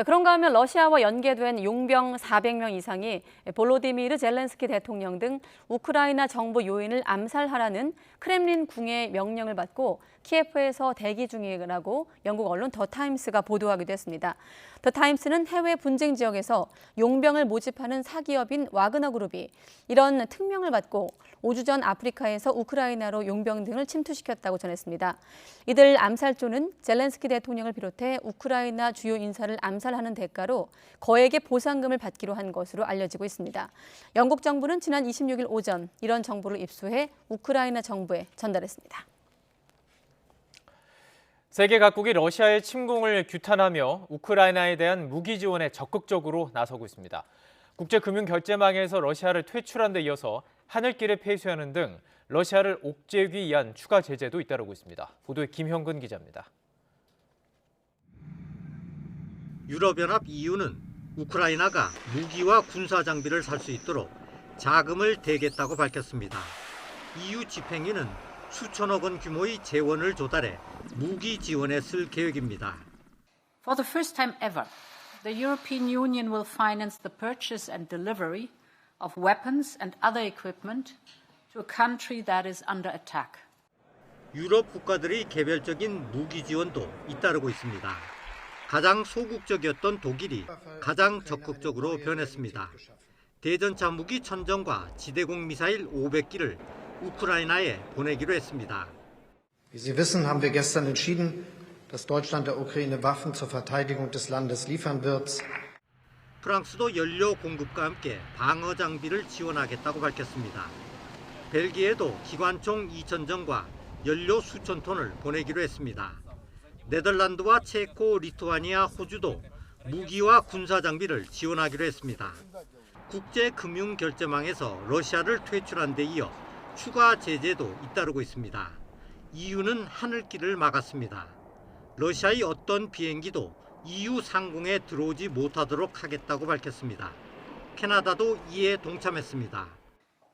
그런가 하면 러시아와 연계된 용병 400명 이상이 볼로디미르 젤렌스키 대통령 등 우크라이나 정부 요인을 암살하라는 크렘린 궁의 명령을 받고 키예프에서 대기 중이라고 영국 언론 더 타임스가 보도하기도 했습니다. 더 타임스는 해외 분쟁 지역에서 용병을 모집하는 사기업인 와그너 그룹이 이런 특명을 받고 5주 전 아프리카에서 우크라이나로 용병 등을 침투시켰다고 전했습니다. 이들 암살조는 젤렌스키 대통령을 비롯해 우크라이나 주요 인사를 암살하는 대가로 거액의 보상금을 받기로 한 것으로 알려지고 있습니다. 영국 정부는 지난 26일 오전 이런 정보를 입수해 우크라이나 정부에 전달했습니다. 세계 각국이 러시아의 침공을 규탄하며 우크라이나에 대한 무기 지원에 적극적으로 나서고 있습니다. 국제금융결제망에서 러시아를 퇴출한 데 이어서 하늘길을 폐쇄하는 등 러시아를 옥죄기 위한 추가 제재도 잇따르고 있습니다. 보도에 김형근 기자입니다. 유럽연합 EU는 우크라이나가 무기와 군사 장비를 살 수 있도록 자금을 대겠다고 밝혔습니다. EU 집행위는 수천억 원 규모의 재원을 조달해 무기 지원에 쓸 계획입니다. For the first time ever, the European Union will finance the purchase and delivery of weapons and other equipment to a country that is under attack. 유럽 국가들의 개별적인 무기 지원도 잇따르고 있습니다. 가장 소극적이었던 독일이 가장 적극적으로 변했습니다. 대전차 무기 1000정과 지대공 미사일 500기를 우크라이나에 보내기로 했습니다. Wie Sie wissen, haben wir gestern entschieden, dass Deutschland der Ukraine Waffen zur Verteidigung des Landes liefern wird. 프랑스도 연료 공급과 함께 방어 장비를 지원하겠다고 밝혔습니다. 벨기에도 기관총 2000정과 연료 수천 톤을 보내기로 했습니다. 네덜란드와 체코, 리투아니아, 호주도 무기와 군사 장비를 지원하기로 했습니다. 국제금융결제망에서 러시아를 퇴출한 데 이어 추가 제재도 잇따르고 있습니다. EU는 하늘길을 막았습니다. 러시아의 어떤 비행기도 EU 상공에 들어오지 못하도록 하겠다고 밝혔습니다. 캐나다도 이에 동참했습니다.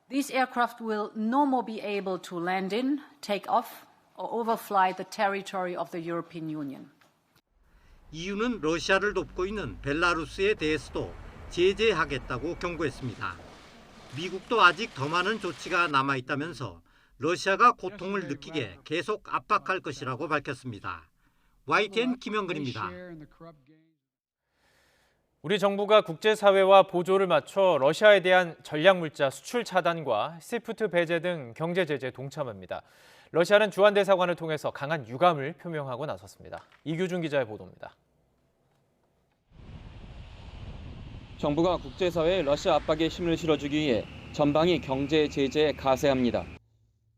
These aircraft will no more be able to land in, take off, or overfly the territory of the European Union. EU는 러시아를 돕고 있는 벨라루스에 대해서도 제재하겠다고 경고했습니다. 미국도 아직 더 많은 조치가 남아있다면서 러시아가 고통을 느끼게 계속 압박할 것이라고 밝혔습니다. YTN 김영근입니다. 우리 정부가 국제사회와 보조를 맞춰 러시아에 대한 전략물자 수출 차단과 스위프트 배제 등 경제 제재에 동참합니다. 러시아는 주한 대사관을 통해서 강한 유감을 표명하고 나섰습니다. 이규준 기자의 보도입니다. 정부가 국제사회에 러시아 압박에 힘을 실어주기 위해 전방위 경제 제재에 가세합니다.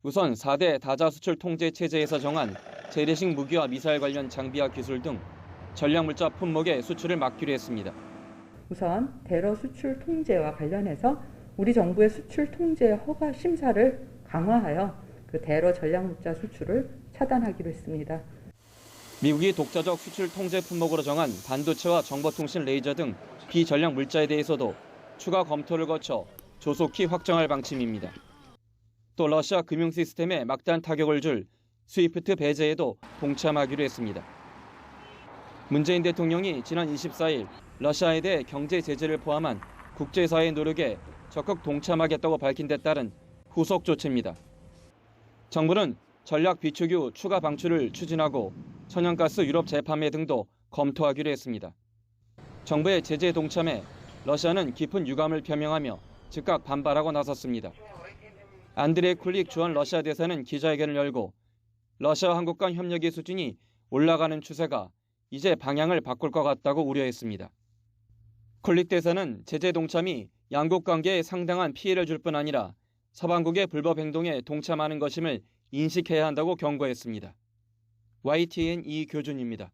우선 4대 다자 수출 통제 체제에서 정한 재래식 무기와 미사일 관련 장비와 기술 등 전략물자 품목의 수출을 막기로 했습니다. 우선 대러 수출 통제와 관련해서 우리 정부의 수출 통제 허가 심사를 강화하여 그 대러 전략물자 수출을 차단하기로 했습니다. 미국이 독자적 수출 통제 품목으로 정한 반도체와 정보통신 레이저 등 비전략 물자에 대해서도 추가 검토를 거쳐 조속히 확정할 방침입니다. 또 러시아 금융 시스템에 막대한 타격을 줄 스위프트 배제에도 동참하기로 했습니다. 문재인 대통령이 지난 24일 러시아에 대해 경제 제재를 포함한 국제사회의 노력에 적극 동참하겠다고 밝힌 데 따른 후속 조치입니다. 정부는 전략 비축유 추가 방출을 추진하고 천연가스 유럽 재판매 등도 검토하기로 했습니다. 정부의 제재에 동참해 러시아는 깊은 유감을 표명하며 즉각 반발하고 나섰습니다. 안드레이 쿨릭 주한 러시아 대사는 기자회견을 열고 러시아와 한국 간 협력의 수준이 올라가는 추세가 이제 방향을 바꿀 것 같다고 우려했습니다. 쿨릭 대사는 제재 동참이 양국 관계에 상당한 피해를 줄 뿐 아니라 서방국의 불법 행동에 동참하는 것임을 인식해야 한다고 경고했습니다. YTN 이교준입니다.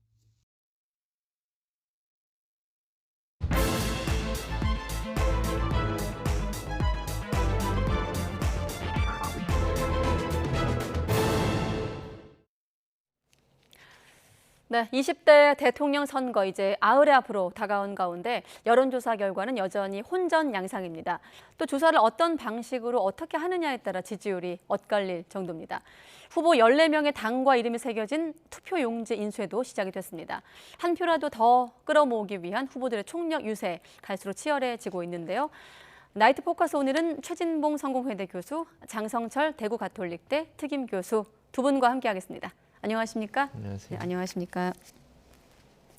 네, 20대 대통령 선거 이제 아흘에 앞으로 다가온 가운데 여론조사 결과는 여전히 혼전 양상입니다. 또 조사를 어떤 방식으로 어떻게 하느냐에 따라 지지율이 엇갈릴 정도입니다. 후보 14명의 당과 이름이 새겨진 투표용지 인쇄도 시작이 됐습니다. 한 표라도 더 끌어모으기 위한 후보들의 총력 유세 갈수록 치열해지고 있는데요. 나이트 포커스 오늘은 최진봉 성공회대 교수, 장성철 대구가톨릭대 특임 교수 두 분과 함께하겠습니다. 안녕하십니까? 안녕하세요. 네, 안녕하십니까?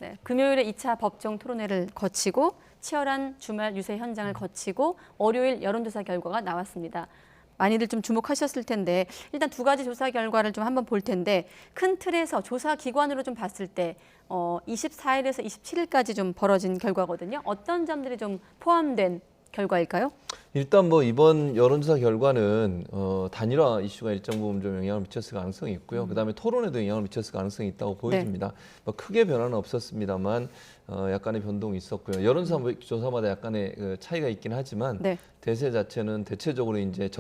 네, 금요일에 2차 법정 토론회를 거치고 치열한 주말 유세 현장을 거치고 월요일 여론조사 결과가 나왔습니다. 많이들 좀 주목하셨을 텐데 일단 두 가지 조사 결과를 좀 한번 볼 텐데 큰 틀에서 조사 기관으로 좀 봤을 때 24일에서 27일까지 좀 벌어진 결과거든요. 어떤 점들이 좀 포함된 결과일까요? 일단 뭐 이번 여론조사 결과는 단일화 이슈가 일정 부분 좀 영향을 미쳤을 가능성이 있고요. 그다음에 토론에도 영향을 미쳤을 가능성이 있다고 보여집니다. 뭐 크게 변화는 없었습니다만 약간의 변동이 있었고요. 여론조사마다 약간의 차이가 있긴 하지만 대세 자체는 대체적으로 이제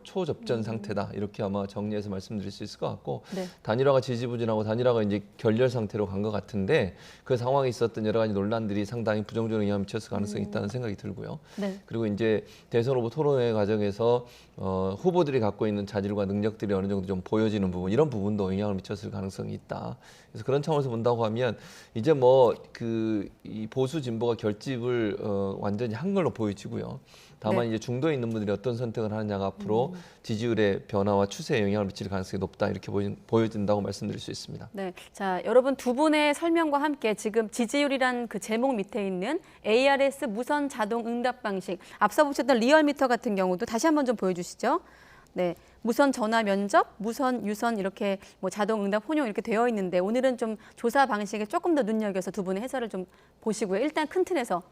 초접전 상태다 이렇게 아마 정리해서 말씀드릴 수 있을 것 같고 단일화가 지지부진하고 단일화가 이제 결렬 상태로 간 것 같은데 그 상황에 있었던 여러 가지 논란들이 상당히 부정적으로 영향을 미쳤을 가능성이 있다는 생각이 들고요. 그리고 이제 대선 후보 토론회 과정에서 후보들이 갖고 있는 자질과 능력들이 어느 정도 좀 보여지는 부분 이런 부분도 영향을 미쳤을 가능성이 있다. 그래서 그런 차원에서 본다고 하면 이제 이 보수 진보가 결집을 완전히 한 걸로 보여지고요. 다만 이제 중도에 있는 분들이 어떤 선택을 하느냐가 앞으로 지지율의 변화와 추세에 영향을 미칠 가능성이 높다 이렇게 보여진다고 말씀드릴 수 있습니다. 네, 자 여러분 두 분의 설명과 함께 지금 지지율이란 그 제목 밑에 있는 ARS 무선 자동 응답 방식 앞서 보셨던 리얼미터 같은 경우도 다시 한번 좀 보여주시죠. 네, 무선 전화 면접, 무선 유선 이렇게 뭐 자동 응답 혼용 이렇게 되어 있는데 오늘은 좀 조사 방식에 조금 더 눈여겨서 두 분의 해설을 좀 보시고요. 일단 큰 틀에서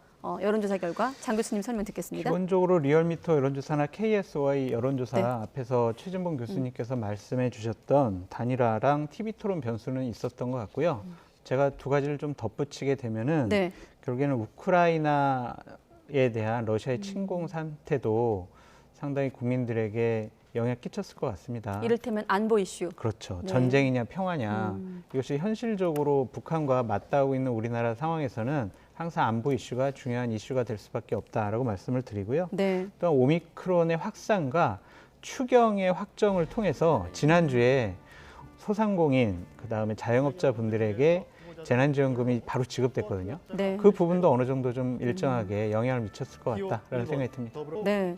여론조사 결과 장 교수님 설명 듣겠습니다. 기본적으로 리얼미터 여론조사나 KSOI 여론조사 앞에서 최진봉 교수님께서 말씀해 주셨던 단일화랑 TV 토론 변수는 있었던 것 같고요. 제가 두 가지를 좀 덧붙이게 되면은 결국에는 우크라이나에 대한 러시아의 침공 상태도 상당히 국민들에게 영향 끼쳤을 것 같습니다. 이를테면 안보 이슈. 그렇죠. 전쟁이냐 평화냐. 이것이 현실적으로 북한과 맞닿고 있는 우리나라 상황에서는 항상 안보 이슈가 중요한 이슈가 될 수밖에 없다라고 말씀을 드리고요. 또한 오미크론의 확산과 추경의 확정을 통해서 지난주에 소상공인 그다음에 자영업자분들에게 재난지원금이 바로 지급됐거든요. 그 부분도 어느 정도 좀 일정하게 영향을 미쳤을 것 같다라는 생각이 듭니다. 네,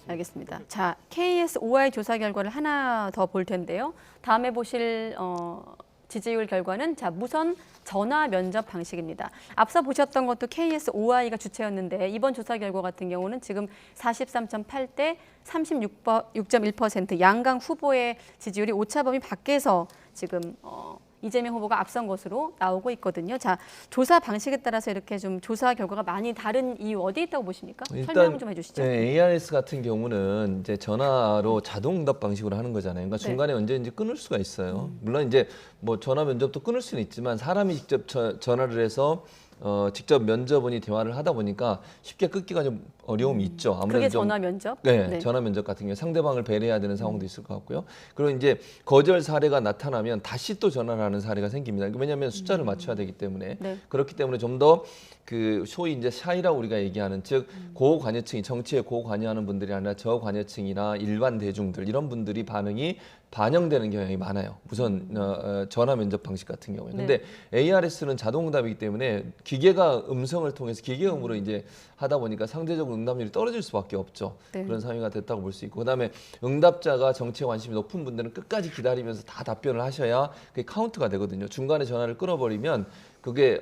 알겠습니다. 자, KSOI 조사 결과를 하나 더 볼 텐데요. 다음에 보실 지지율 결과는 무선 전화 면접 방식입니다. 앞서 보셨던 것도 KSOI가 주체였는데 이번 조사 결과 같은 경우는 지금 43.8대 36.1% 양강 후보의 지지율이 오차 범위 밖에서 지금 이재명 후보가 앞선 것으로 나오고 있거든요. 자, 조사 방식에 따라서 이렇게 좀 조사 결과가 많이 다른 이유 어디에 있다고 보십니까? 설명 좀 해주시죠. ARS 같은 경우는 이제 전화로 자동 응답 방식으로 하는 거잖아요. 그러니까 중간에 언제든지 끊을 수가 있어요. 물론 이제 뭐 전화 면접도 끊을 수는 있지만 사람이 직접 전화를 해서 직접 면접원이 대화를 하다 보니까 쉽게 끊기가 좀 어려움이 있죠. 아무래도 그게 전화 면접? 네, 전화 면접 같은 경우 상대방을 배려해야 되는 상황도 있을 것 같고요. 그리고 이제 거절 사례가 나타나면 다시 또 전화를 하는 사례가 생깁니다. 왜냐하면 숫자를 맞춰야 되기 때문에 그렇기 때문에 좀 더 소위 이제 샤이라고 우리가 얘기하는 즉 고관여층이 정치에 고관여하는 분들이 아니라 저관여층이나 일반 대중들 이런 분들이 반영되는 경향이 많아요. 우선 전화 면접 방식 같은 경우에. 근데 ARS는 자동응답이기 때문에 기계가 음성을 통해서 기계음으로 이제 하다 보니까 상대적으로 응답률이 떨어질 수밖에 없죠. 그런 상황이 됐다고 볼 수 있고 그다음에 응답자가 정치에 관심이 높은 분들은 끝까지 기다리면서 다 답변을 하셔야 그게 카운트가 되거든요. 중간에 전화를 끊어버리면 그게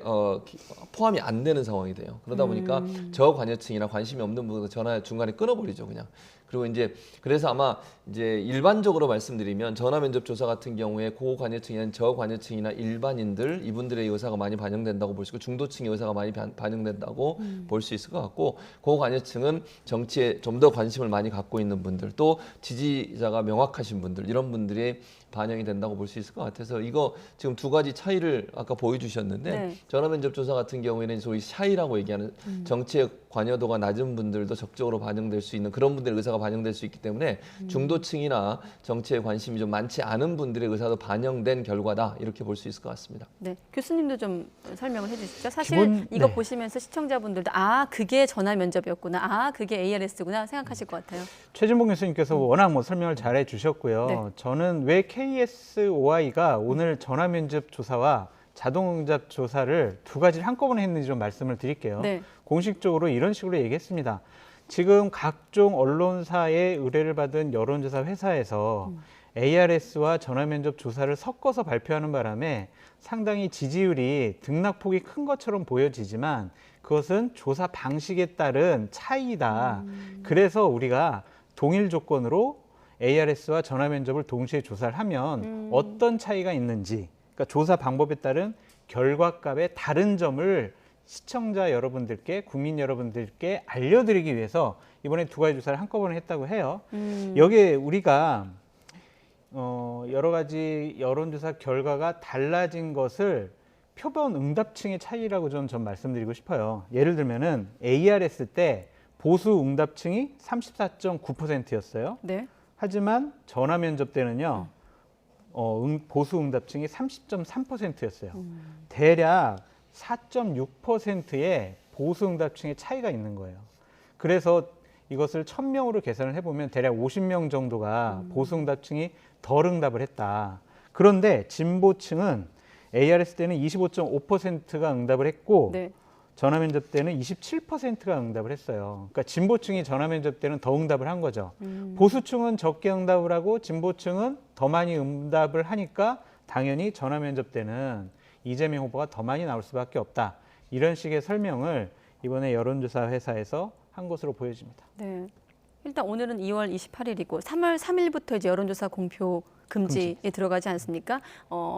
포함이 안 되는 상황이 돼요. 그러다 보니까 저관여층이나 관심이 없는 분들 전화 중간에 끊어버리죠, 그냥. 그리고 이제 그래서 아마 이제 일반적으로 말씀드리면 전화 면접 조사 같은 경우에 고관여층이나 저관여층이나 일반인들 이분들의 의사가 많이 반영된다고 볼 수 있고 중도층의 의사가 많이 반영된다고 볼 수 있을 것 같고 고관여층은 정치에 좀 더 관심을 많이 갖고 있는 분들 또 지지자가 명확하신 분들 이런 분들이 반영이 된다고 볼 수 있을 것 같아서 이거 지금 두 가지 차이를 아까 보여주셨는데 전화 면접 조사 같은 경우에는 소위 샤이라고 얘기하는 정치에 관여도가 낮은 분들도 적극적으로 반영될 수 있는 그런 분들의 의사가 반영될 수 있기 때문에 중도층이나 정치에 관심이 좀 많지 않은 분들의 의사도 반영된 결과다 이렇게 볼 수 있을 것 같습니다. 네, 교수님도 좀 설명을 해주시죠. 사실 이거 보시면서 시청자분들도 그게 전화 면접이었구나, 그게 ARS구나 생각하실 것 같아요. 최진봉 교수님께서 워낙 설명을 잘 해주셨고요. 저는 왜 KSOI가 오늘 전화 면접 조사와 자동응답 조사를 두 가지를 한꺼번에 했는지 좀 말씀을 드릴게요. 공식적으로 이런 식으로 얘기했습니다. 지금 각종 언론사의 의뢰를 받은 여론조사 회사에서 ARS와 전화면접 조사를 섞어서 발표하는 바람에 상당히 지지율이 등락폭이 큰 것처럼 보여지지만 그것은 조사 방식에 따른 차이다. 그래서 우리가 동일 조건으로 ARS와 전화면접을 동시에 조사를 하면 어떤 차이가 있는지, 그러니까 조사 방법에 따른 결과값의 다른 점을 시청자 여러분들께, 국민 여러분들께 알려드리기 위해서 이번에 두 가지 조사를 한꺼번에 했다고 해요. 여기에 우리가 여러 가지 여론조사 결과가 달라진 것을 표본 응답층의 차이라고 전 말씀드리고 싶어요. 예를 들면은 ARS 때 보수 응답층이 34.9%였어요. 네. 하지만 전화 면접 때는요, 보수 응답층이 30.3%였어요. 대략 4.6%의 보수 응답층의 차이가 있는 거예요. 그래서 이것을 1000명으로 계산을 해보면 대략 50명 정도가 보수 응답층이 덜 응답을 했다. 그런데 진보층은 ARS 때는 25.5%가 응답을 했고 네. 전화면접 때는 27%가 응답을 했어요. 그러니까 진보층이 전화면접 때는 더 응답을 한 거죠. 보수층은 적게 응답을 하고 진보층은 더 많이 응답을 하니까 당연히 전화면접 때는 이재명 후보가 더 많이 나올 수밖에 없다. 이런 식의 설명을 이번에 여론조사 회사에서 한 것으로 보여집니다. 네. 일단 오늘은 2월 28일이고 3월 3일부터 이제 여론조사 공표 금지에 들어가지 않습니까?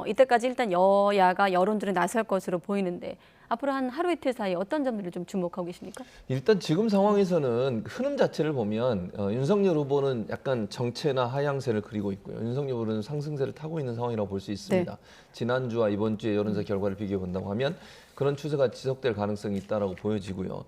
이때까지 일단 여야가 여론조사에 나설 것으로 보이는데 앞으로 한 하루 이틀 사이 어떤 점들을 좀 주목하고 계십니까? 일단 지금 상황에서는 흐름 자체를 보면 윤석열 후보는 약간 정체나 하향세를 그리고 있고요. 윤석열 후보는 상승세를 타고 있는 상황이라고 볼 수 있습니다. 네. 지난주와 이번 주의 여론조사 결과를 비교해 본다고 하면 그런 추세가 지속될 가능성이 있다라고 보여지고요.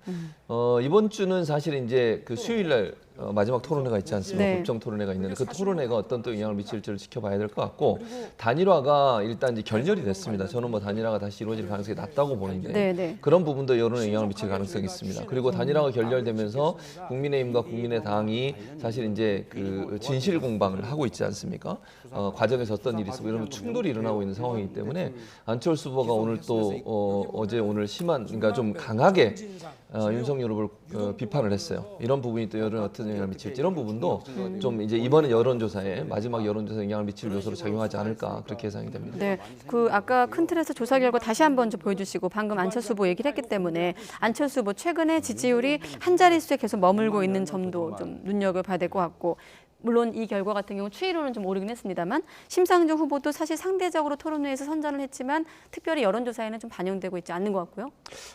이번 주는 사실 이제 그 수요일 날 마지막 토론회가 있지 않습니까? 네. 국정 토론회가 있는데 그 토론회가 어떤 또 영향을 미칠지를 지켜봐야 될 것 같고 단일화가 일단 이제 결렬이 됐습니다. 저는 뭐 단일화가 다시 이루어질 가능성이 낮다고 보는데 네. 그런 부분도 여론에 영향을 미칠 가능성이 있습니다. 그리고 단일화가 결렬되면서 국민의힘과 국민의당이 사실 이제 그 진실 공방을 하고 있지 않습니까? 과정에서 어떤 일이 있었고 이런 충돌이 일어나고 있는 상황이기 때문에 안철수 후보가 오늘 또 어제 오늘 심한 그러니까 좀 강하게 윤석열 후보를 비판을 했어요. 이런 부분이 또 여론에 어떤 영향을 미칠지 이런 부분도 좀 이제 이번에 여론조사에 마지막 여론조사에 영향을 미칠 요소로 작용하지 않을까 그렇게 예상이 됩니다. 네, 그 아까 큰 틀에서 조사 결과 다시 한번 좀 보여주시고 방금 안철수 후보 얘기를 했기 때문에 안철수 후보 최근에 지지율이 한 자릿수에 계속 머물고 있는 점도 좀 눈여겨봐야 될 것 같고 물론 이 결과 같은 경우 추이로는 좀 오르긴 했습니다만 심상정 후보도 사실 상대적으로 토론회에서 선전을 했지만 특별히 여론조사에는 좀 반영되고 있지 않는 것 같고요.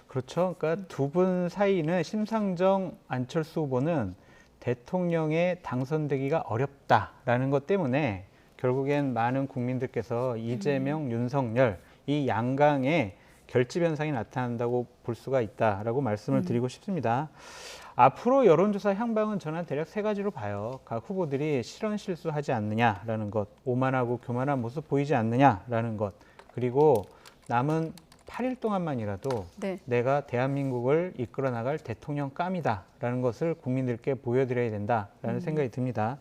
그렇죠. 그러니까 두 분 사이는 심상정, 안철수 후보는 대통령에 당선되기가 어렵다라는 것 때문에 결국엔 많은 국민들께서 이재명, 윤석열 이 양강의 결집 현상이 나타난다고 볼 수가 있다라고 말씀을 드리고 싶습니다. 앞으로 여론조사 향방은 저는 대략 세 가지로 봐요. 각 후보들이 실언 실수하지 않느냐라는 것, 오만하고 교만한 모습 보이지 않느냐라는 것, 그리고 남은 8일 동안만이라도 네. 내가 대한민국을 이끌어 나갈 대통령감이다라는 것을 국민들께 보여드려야 된다라는 생각이 듭니다.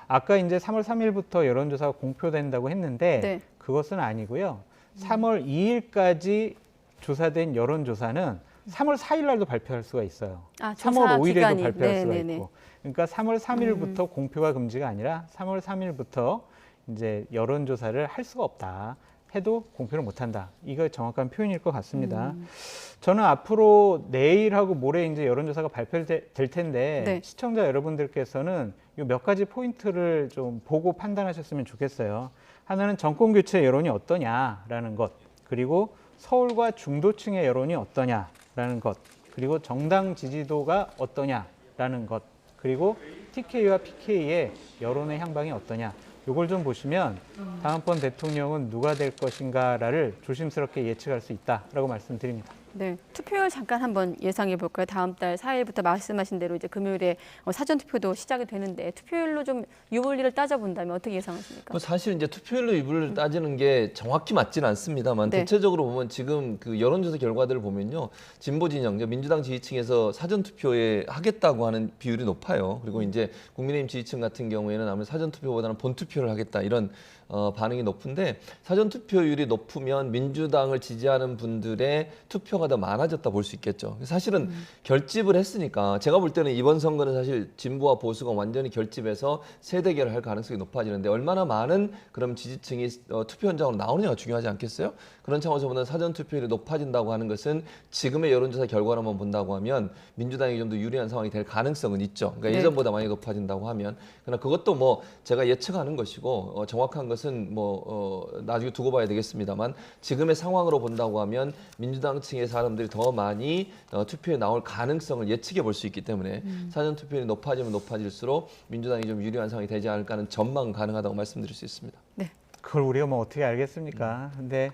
아까 이제 3월 3일부터 여론조사가 공표된다고 했는데 네. 그것은 아니고요. 3월 2일까지 조사된 여론조사는 3월 4일 날도 발표할 수가 있어요. 3월 5일에도 기간이. 발표할 수가 있고. 그러니까 3월 3일부터 공표가 금지가 아니라 3월 3일부터 이제 여론조사를 할 수가 없다. 해도 공표를 못한다. 이거 정확한 표현일 것 같습니다. 저는 앞으로 내일하고 모레 이제 여론조사가 발표될 텐데 네. 시청자 여러분들께서는 이 몇 가지 포인트를 좀 보고 판단하셨으면 좋겠어요. 하나는 정권 교체 여론이 어떠냐라는 것, 그리고 서울과 중도층의 여론이 어떠냐라는 것, 그리고 정당 지지도가 어떠냐라는 것, 그리고 TK와 PK의 여론의 향방이 어떠냐. 이걸 좀 보시면 다음번 대통령은 누가 될 것인가를 조심스럽게 예측할 수 있다라고 말씀드립니다. 네, 투표율 잠깐 한번 예상해 볼까요? 다음 달 4일부터 말씀하신 대로 이제 금요일에 사전 투표도 시작이 되는데 투표율로 좀 유불리를 따져본다면 어떻게 예상하십니까? 뭐 사실 이제 투표율로 유불리를 따지는 게 정확히 맞지는 않습니다만 네. 대체적으로 보면 지금 그 여론조사 결과들을 보면요, 진보 진영, 민주당 지지층에서 사전 투표에 하겠다고 하는 비율이 높아요. 그리고 이제 국민의힘 지지층 같은 경우에는 아무래도 사전 투표보다는 본 투표를 하겠다 이런 반응이 높은데 사전 투표율이 높으면 민주당을 지지하는 분들의 투표가 더 많아졌다 볼 수 있겠죠. 사실은 결집을 했으니까 제가 볼 때는 이번 선거는 사실 진보와 보수가 완전히 결집해서 세대결을 할 가능성이 높아지는데 얼마나 많은 그럼 지지층이 투표 현장으로 나오느냐가 중요하지 않겠어요? 그런 차원에서 보면 사전 투표율이 높아진다고 하는 것은 지금의 여론조사 결과로만 본다고 하면 민주당이 좀 더 유리한 상황이 될 가능성은 있죠. 그러니까 네. 예전보다 많이 높아진다고 하면. 그러나 그것도 뭐 제가 예측하는 것이고 정확한 것은 나중에 두고 봐야 되겠습니다만 지금의 상황으로 본다고 하면 민주당 층의 사람들이 더 많이 투표에 나올 가능성을 예측해 볼 수 있기 때문에 사전 투표율이 높아지면 높아질수록 민주당이 좀 유리한 상황이 되지 않을까 하는 전망 가능하다고 말씀드릴 수 있습니다. 네. 그걸 우리가 뭐 어떻게 알겠습니까? 근데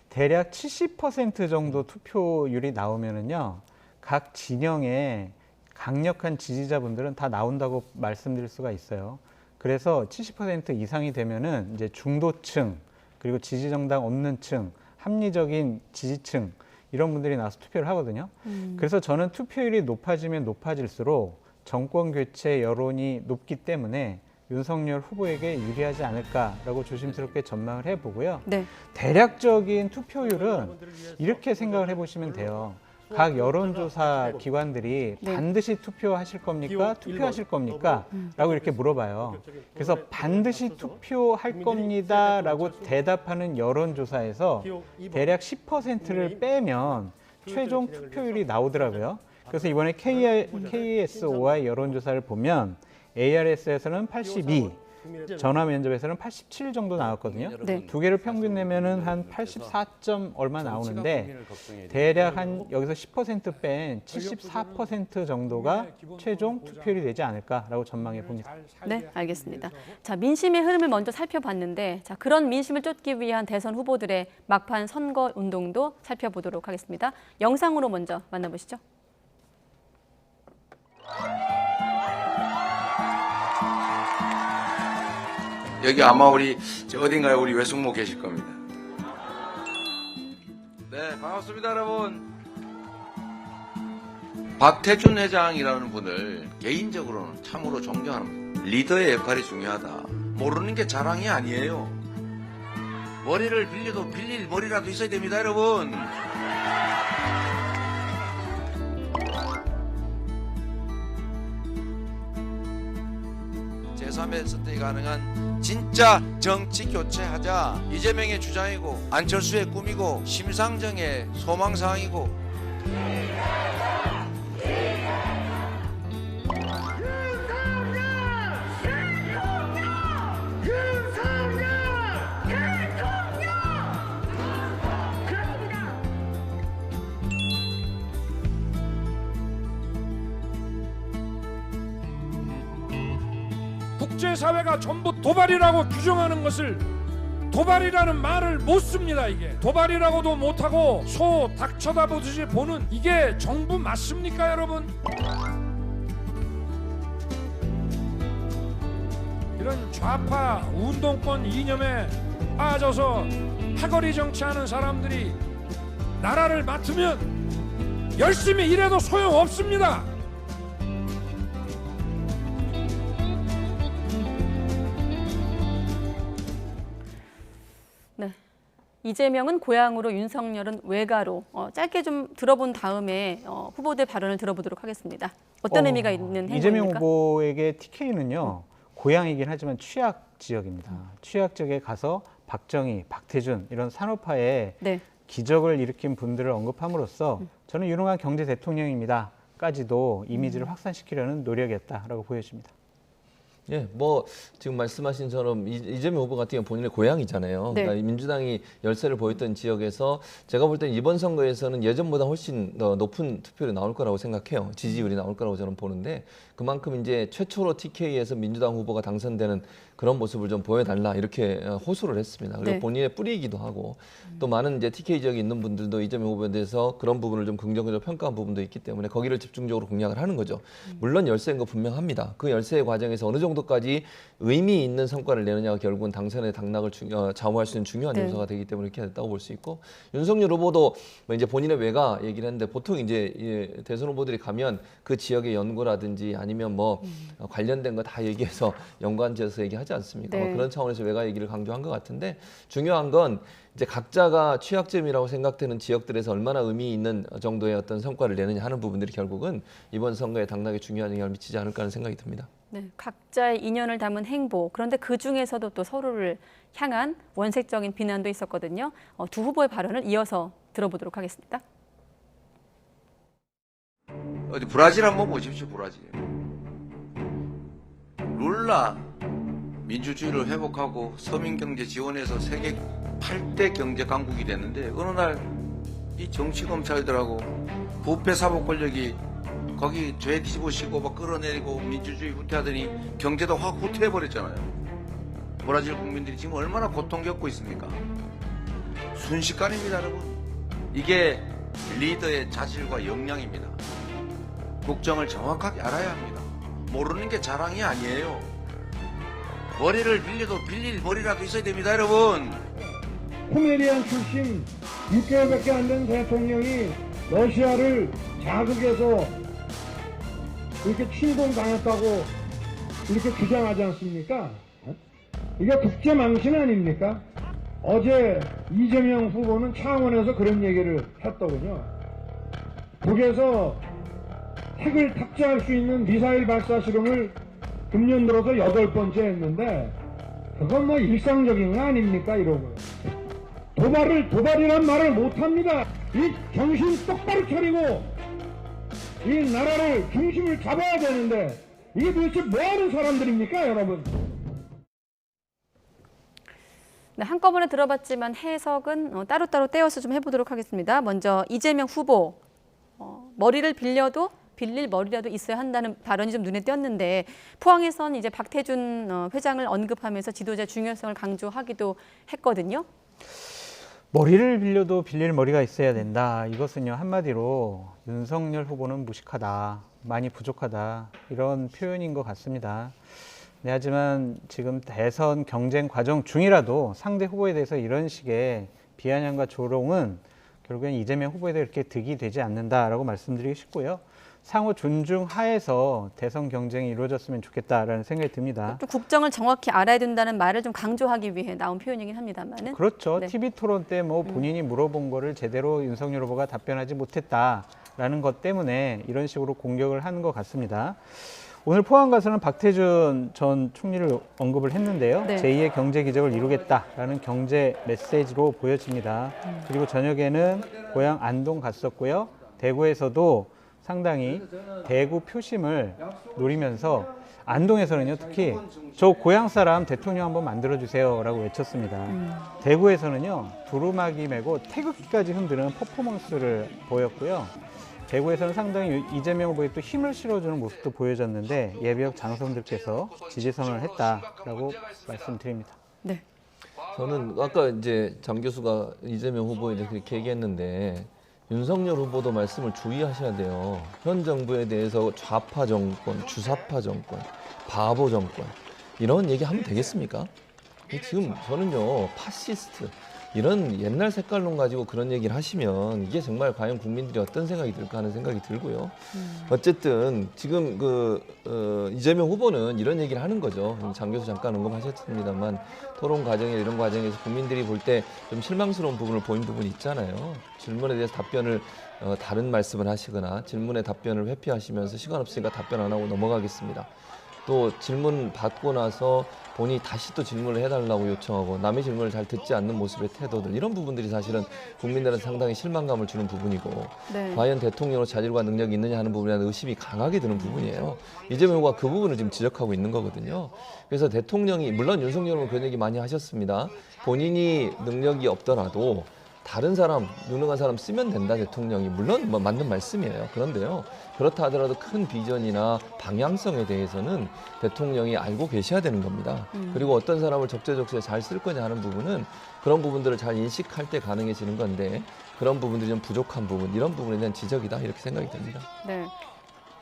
대략 70% 정도 투표율이 나오면은요, 각 진영의 강력한 지지자분들은 다 나온다고 말씀드릴 수가 있어요. 그래서 70% 이상이 되면은 이제 중도층, 그리고 지지정당 없는 층, 합리적인 지지층, 이런 분들이 나와서 투표를 하거든요. 그래서 저는 투표율이 높아지면 높아질수록 정권 교체 여론이 높기 때문에 윤석열 후보에게 유리하지 않을까라고 조심스럽게 전망을 해보고요. 네. 대략적인 투표율은 이렇게 생각을 해보시면 돼요. 각 여론조사 기관들이 네. 반드시 투표하실 겁니까? 투표하실 겁니까? 라고 이렇게 물어봐요. 그래서 반드시 투표할 겁니다 라고 대답하는 여론조사에서 대략 10%를 빼면 최종 투표율이 나오더라고요. 그래서 이번에 KSOI 여론조사를 보면 ARS에서는 82, 전화 면접에서는 87 정도 나왔거든요. 네. 두 개를 평균 내면은 한 84점 얼마 나오는데 대략 한 여기서 10% 뺀 74% 정도가 최종 투표율이 되지 않을까라고 전망해 봅니다. 네, 알겠습니다. 자, 민심의 흐름을 먼저 살펴봤는데, 자, 그런 민심을 쫓기 위한 대선 후보들의 막판 선거 운동도 살펴보도록 하겠습니다. 영상으로 먼저 만나보시죠. 여기 아마 우리 어딘가에 우리 외숙모 계실 겁니다. 네, 반갑습니다, 여러분. 박태준 회장이라는 분을 개인적으로는 참으로 존경합니다. 리더의 역할이 중요하다. 모르는 게 자랑이 아니에요. 머리를 빌려도 빌릴 머리라도 있어야 됩니다, 여러분. 제3의 선택이 가능한 진짜 정치 교체하자. 이재명의 주장이고 안철수의 꿈이고 심상정의 소망사항이고 국제사회가 전부 도발이라고 규정하는 것을 도발이라는 말을 못 씁니다. 이게 도발이라고도 못하고 소 닭 쳐다보듯이 보는 이게 정부 맞습니까, 여러분? 이런 좌파 운동권 이념에 빠져서 사거리 정치하는 사람들이 나라를 맡으면 열심히 일해도 소용없습니다. 네. 이재명은 고향으로, 윤석열은 외가로. 짧게 좀 들어본 다음에 후보들 발언을 들어보도록 하겠습니다. 어떤 의미가 있는 행보입니까? 이재명 후보에게 TK는요, 고향이긴 하지만 취약 지역입니다. 취약 지역에 가서 박정희, 박태준 이런 산업화에 네. 기적을 일으킨 분들을 언급함으로써 저는 유능한 경제 대통령입니다까지도 이미지를 확산시키려는 노력이었다라고 보여집니다. 예, 뭐 지금 말씀하신 처럼 이재명 후보 같은 경우 본인의 고향이잖아요. 네. 그러니까 민주당이 열세를 보였던 지역에서 제가 볼 때는 이번 선거에서는 예전보다 훨씬 더 높은 투표율이 나올 거라고 생각해요. 지지율이 나올 거라고 저는 보는데 그만큼 이제 최초로 TK에서 민주당 후보가 당선되는 그런 모습을 좀 보여달라 이렇게 호소를 했습니다. 그리고 네. 본인의 뿌리이기도 하고 또 많은 이제 TK 지역에 있는 분들도 이재명 후보에 대해서 그런 부분을 좀 긍정적으로 평가한 부분도 있기 때문에 거기를 집중적으로 공략을 하는 거죠. 물론 열세인 거 분명합니다. 그 열세의 과정에서 어느 정도 정도까지 의미 있는 성과를 내느냐가 결국은 당선의 당락을 좌우할 수 있는 중요한 네. 요소가 되기 때문에 이렇게 됐다고 볼 수 있고 윤석열 후보도 뭐 이제 본인의 외가 얘기를 했는데 보통 이제 대선 후보들이 가면 그 지역의 연구라든지 아니면 뭐 관련된 거 다 얘기해서 연관지어서 얘기하지 않습니까? 네. 뭐 그런 차원에서 외가 얘기를 강조한 것 같은데 중요한 건 이제 각자가 취약점이라고 생각되는 지역들에서 얼마나 의미 있는 정도의 어떤 성과를 내느냐 하는 부분들이 결국은 이번 선거에 당락에 중요한 영향을 미치지 않을까 하는 생각이 듭니다. 네, 각자의 인연을 담은 행보, 그런데 그 중에서도 또 서로를 향한 원색적인 비난도 있었거든요. 두 후보의 발언을 이어서 들어보도록 하겠습니다. 어디 브라질 한번 보십시오. 브라질. 룰라 민주주의를 회복하고 서민경제 지원해서 세계 8대 경제 강국이 됐는데 어느 날 이 정치검찰들하고 부패 사법 권력이 거기 죄 뒤집어쓰고 막 끌어내리고 민주주의 후퇴하더니 경제도 확 후퇴해버렸잖아요. 브라질 국민들이 지금 얼마나 고통 겪고 있습니까? 순식간입니다, 여러분. 이게 리더의 자질과 역량입니다. 국정을 정확하게 알아야 합니다. 모르는 게 자랑이 아니에요. 머리를 빌려도 빌릴 머리라도 있어야 됩니다, 여러분. 포메리안 출신 6개월밖에 안 된 대통령이 러시아를 자극해서 이렇게 침공당했다고 이렇게 주장하지 않습니까? 이게 국제망신 아닙니까? 어제 이재명 후보는 창원에서 그런 얘기를 했더군요. 북에서 핵을 탑재할 수 있는 미사일 발사 실험을 금년 들어서 8번째 했는데 그건 뭐 일상적인 거 아닙니까? 이러고요. 도발이란 말을 못합니다. 이 정신 똑바로 차리고 이 나라를 중심을 잡아야 되는데 이게 도대체 뭐하는 사람들입니까, 여러분? 네, 한꺼번에 들어봤지만 해석은 따로따로 떼어서 좀 해보도록 하겠습니다. 먼저 이재명 후보, 머리를 빌려도 빌릴 머리라도 있어야 한다는 발언이 좀 눈에 띄었는데 포항에선 이제 박태준 회장을 언급하면서 지도자 중요성을 강조하기도 했거든요. 머리를 빌려도 빌릴 머리가 있어야 된다. 이것은요, 한마디로 윤석열 후보는 무식하다, 많이 부족하다, 이런 표현인 것 같습니다. 네, 하지만 지금 대선 경쟁 과정 중이라도 상대 후보에 대해서 이런 식의 비아냥과 조롱은 결국엔 이재명 후보에 대해 이렇게 득이 되지 않는다라고 말씀드리고 싶고요. 상호 존중하에서 대선 경쟁이 이루어졌으면 좋겠다라는 생각이 듭니다. 또 국정을 정확히 알아야 된다는 말을 좀 강조하기 위해 나온 표현이긴 합니다만은. 그렇죠. 네. TV 토론 때 뭐 본인이 물어본 거를 제대로 윤석열 후보가 답변하지 못했다라는 것 때문에 이런 식으로 공격을 하는 것 같습니다. 오늘 포항 가서는 박태준 전 총리를 언급을 했는데요. 네. 제2의 경제 기적을 이루겠다라는 경제 메시지로 보여집니다. 그리고 저녁에는 고향 안동 갔었고요. 대구에서도 상당히 대구 표심을 노리면서 안동에서는요, 특히 저 고향 사람 대통령 한번 만들어주세요라고 외쳤습니다. 대구에서는요, 두루마기 메고 태극기까지 흔드는 퍼포먼스를 보였고요. 대구에서는 상당히 이재명 후보에 또 힘을 실어주는 모습도 보여졌는데 예비역 장성들께서 지지 선언을 했다라고 말씀드립니다. 네. 저는 아까 이제 장 교수가 이재명 후보에 대해서 그렇게 얘기했는데 윤석열 후보도 말씀을 주의하셔야 돼요. 현 정부에 대해서 좌파 정권, 주사파 정권, 바보 정권 이런 얘기하면 되겠습니까? 지금 저는요, 파시스트 이런 옛날 색깔론 가지고 그런 얘기를 하시면 이게 정말 과연 국민들이 어떤 생각이 들까 하는 생각이 들고요. 어쨌든 지금 이재명 후보는 이런 얘기를 하는 거죠. 장 교수 잠깐 언급하셨습니다만 토론 과정에 이런 과정에서 국민들이 볼 때 좀 실망스러운 부분을 보인 부분이 있잖아요. 질문에 대해서 답변을 다른 말씀을 하시거나 질문에 답변을 회피하시면서 시간 없으니까 답변 안 하고 넘어가겠습니다. 또 질문 받고 나서 본인이 다시 또 질문을 해달라고 요청하고 남의 질문을 잘 듣지 않는 모습의 태도들 이런 부분들이 사실은 국민들한테 상당히 실망감을 주는 부분이고 네. 과연 대통령으로 자질과 능력이 있느냐 하는 부분에 대한 의심이 강하게 드는 부분이에요. 이재명 후보가 그 부분을 지금 지적하고 있는 거거든요. 그래서 대통령이 물론 윤석열은 그런 얘기 많이 하셨습니다. 본인이 능력이 없더라도 다른 사람, 유능한 사람 쓰면 된다, 대통령이. 물론 뭐 맞는 말씀이에요. 그런데요, 그렇다 하더라도 큰 비전이나 방향성에 대해서는 대통령이 알고 계셔야 되는 겁니다. 그리고 어떤 사람을 적재적소에 잘 쓸 거냐 하는 부분은 그런 부분들을 잘 인식할 때 가능해지는 건데 그런 부분들이 좀 부족한 부분, 이런 부분에 대한 지적이다, 이렇게 생각이 듭니다. 네.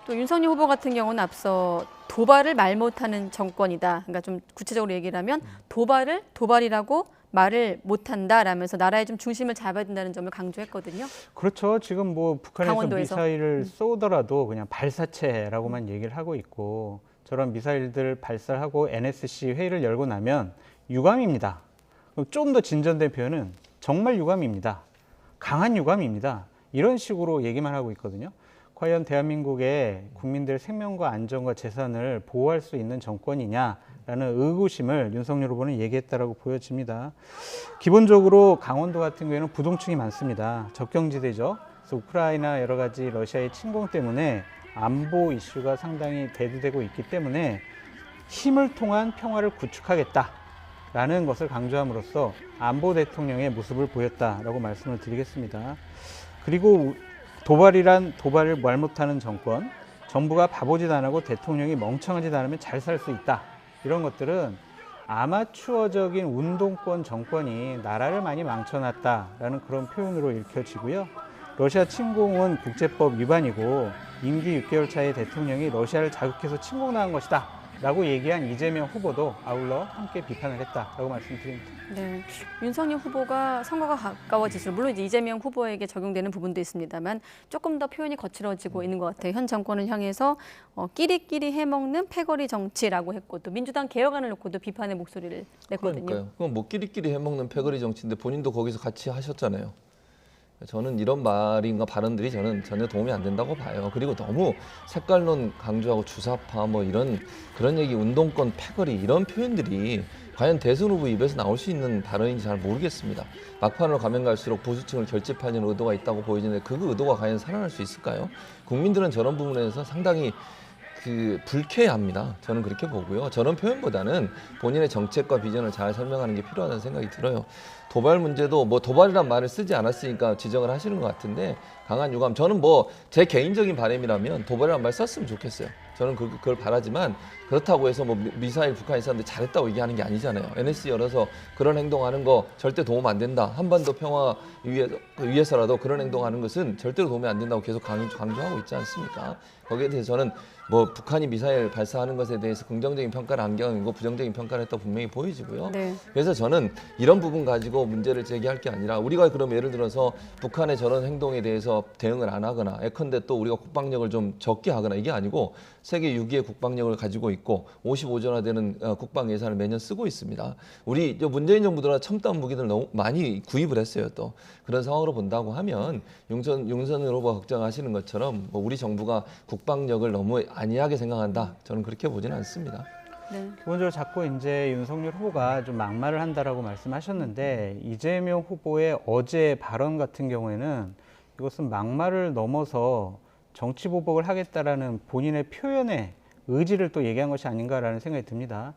또 윤석열 후보 같은 경우는 앞서 도발을 말 못하는 정권이다. 그러니까 좀 구체적으로 얘기를 하면 도발을 도발이라고 말을 못한다라면서 나라의 좀 중심을 잡아야 된다는 점을 강조했거든요. 그렇죠. 지금 뭐 북한에서 강원도에서. 미사일을 쏘더라도 그냥 발사체라고만 얘기를 하고 있고 저런 미사일들 발사를 하고 NSC 회의를 열고 나면 유감입니다. 좀 더 진전된 표현은 정말 유감입니다. 강한 유감입니다. 이런 식으로 얘기만 하고 있거든요. 과연 대한민국의 국민들 생명과 안전과 재산을 보호할 수 있는 정권이냐라는 의구심을 윤석열 후보는 얘기했다라고 보여집니다. 기본적으로 강원도 같은 경우에는 부동층이 많습니다. 접경지대죠. 그래서 우크라이나 여러 가지 러시아의 침공 때문에 안보 이슈가 상당히 대두되고 있기 때문에 힘을 통한 평화를 구축하겠다라는 것을 강조함으로써 안보 대통령의 모습을 보였다라고 말씀을 드리겠습니다. 그리고 도발이란 도발을 말 못하는 정권, 정부가 바보짓 안 하고 대통령이 멍청하짓 않으면 잘 살 수 있다. 이런 것들은 아마추어적인 운동권 정권이 나라를 많이 망쳐놨다라는 그런 표현으로 읽혀지고요. 러시아 침공은 국제법 위반이고 임기 6개월 차의 대통령이 러시아를 자극해서 침공당한 것이다. 라고 얘기한 이재명 후보도 아울러 함께 비판을 했다라고 말씀드립니다. 네, 윤석열 후보가 선거가 가까워질수록 물론 이제 이재명 후보에게 적용되는 부분도 있습니다만 조금 더 표현이 거칠어지고 있는 것 같아요. 현 정권을 향해서 끼리끼리 해먹는 패거리 정치라고 했고 또 민주당 개혁안을 놓고도 비판의 목소리를 냈거든요. 그러니까요. 그건 뭐 끼리끼리 해먹는 패거리 정치인데 본인도 거기서 같이 하셨잖아요. 저는 이런 말인가 발언들이 저는 전혀 도움이 안 된다고 봐요. 그리고 너무 색깔론 강조하고 주사파 뭐 이런 그런 얘기 운동권 패거리 이런 표현들이 과연 대선 후보 입에서 나올 수 있는 발언인지 잘 모르겠습니다. 막판으로 가면 갈수록 보수층을 결집하려는 의도가 있다고 보이는데 그 의도가 과연 살아날 수 있을까요? 국민들은 저런 부분에서 상당히 불쾌합니다. 저는 그렇게 보고요. 저런 표현보다는 본인의 정책과 비전을 잘 설명하는 게 필요하다는 생각이 들어요. 도발 문제도 뭐 도발이란 말을 쓰지 않았으니까 지적을 하시는 것 같은데 강한 유감. 저는 뭐 제 개인적인 바람이라면 도발이란 말 썼으면 좋겠어요. 저는 그걸 바라지만 그렇다고 해서 뭐 미사일 북한이 쐈는데 잘했다고 얘기하는 게 아니잖아요. NSC 열어서 그런 행동하는 거 절대 도움 안 된다. 한반도 평화 위해서라도 그런 행동하는 것은 절대로 도움이 안 된다고 계속 강조하고 있지 않습니까? 거기에 대해서 저는 뭐 북한이 미사일 발사하는 것에 대해서 긍정적인 평가를 안경이고 부정적인 평가를 했다고 분명히 보여지고요. 네. 그래서 저는 이런 부분 가지고 문제를 제기할 게 아니라 우리가 그럼 예를 들어서 북한의 저런 행동에 대해서 대응을 안 하거나 예컨대 또 우리가 국방력을 좀 적게 하거나 이게 아니고 세계 6위의 국방력을 가지고 있고 55조나 되는 국방 예산을 매년 쓰고 있습니다. 우리 문재인 정부 들어 첨단 무기들 너무 많이 구입을 했어요. 또 그런 상황으로 본다고 하면 윤석열 후보가 걱정하시는 것처럼 뭐 우리 정부가 국방력을 너무 안이하게 생각한다. 저는 그렇게 보지는 않습니다. 네. 기본적으로 자꾸 이제 윤석열 후보가 좀 막말을 한다라고 말씀하셨는데 이재명 후보의 어제 발언 같은 경우에는 이것은 막말을 넘어서 정치 보복을 하겠다라는 본인의 표현의 의지를 또 얘기한 것이 아닌가라는 생각이 듭니다.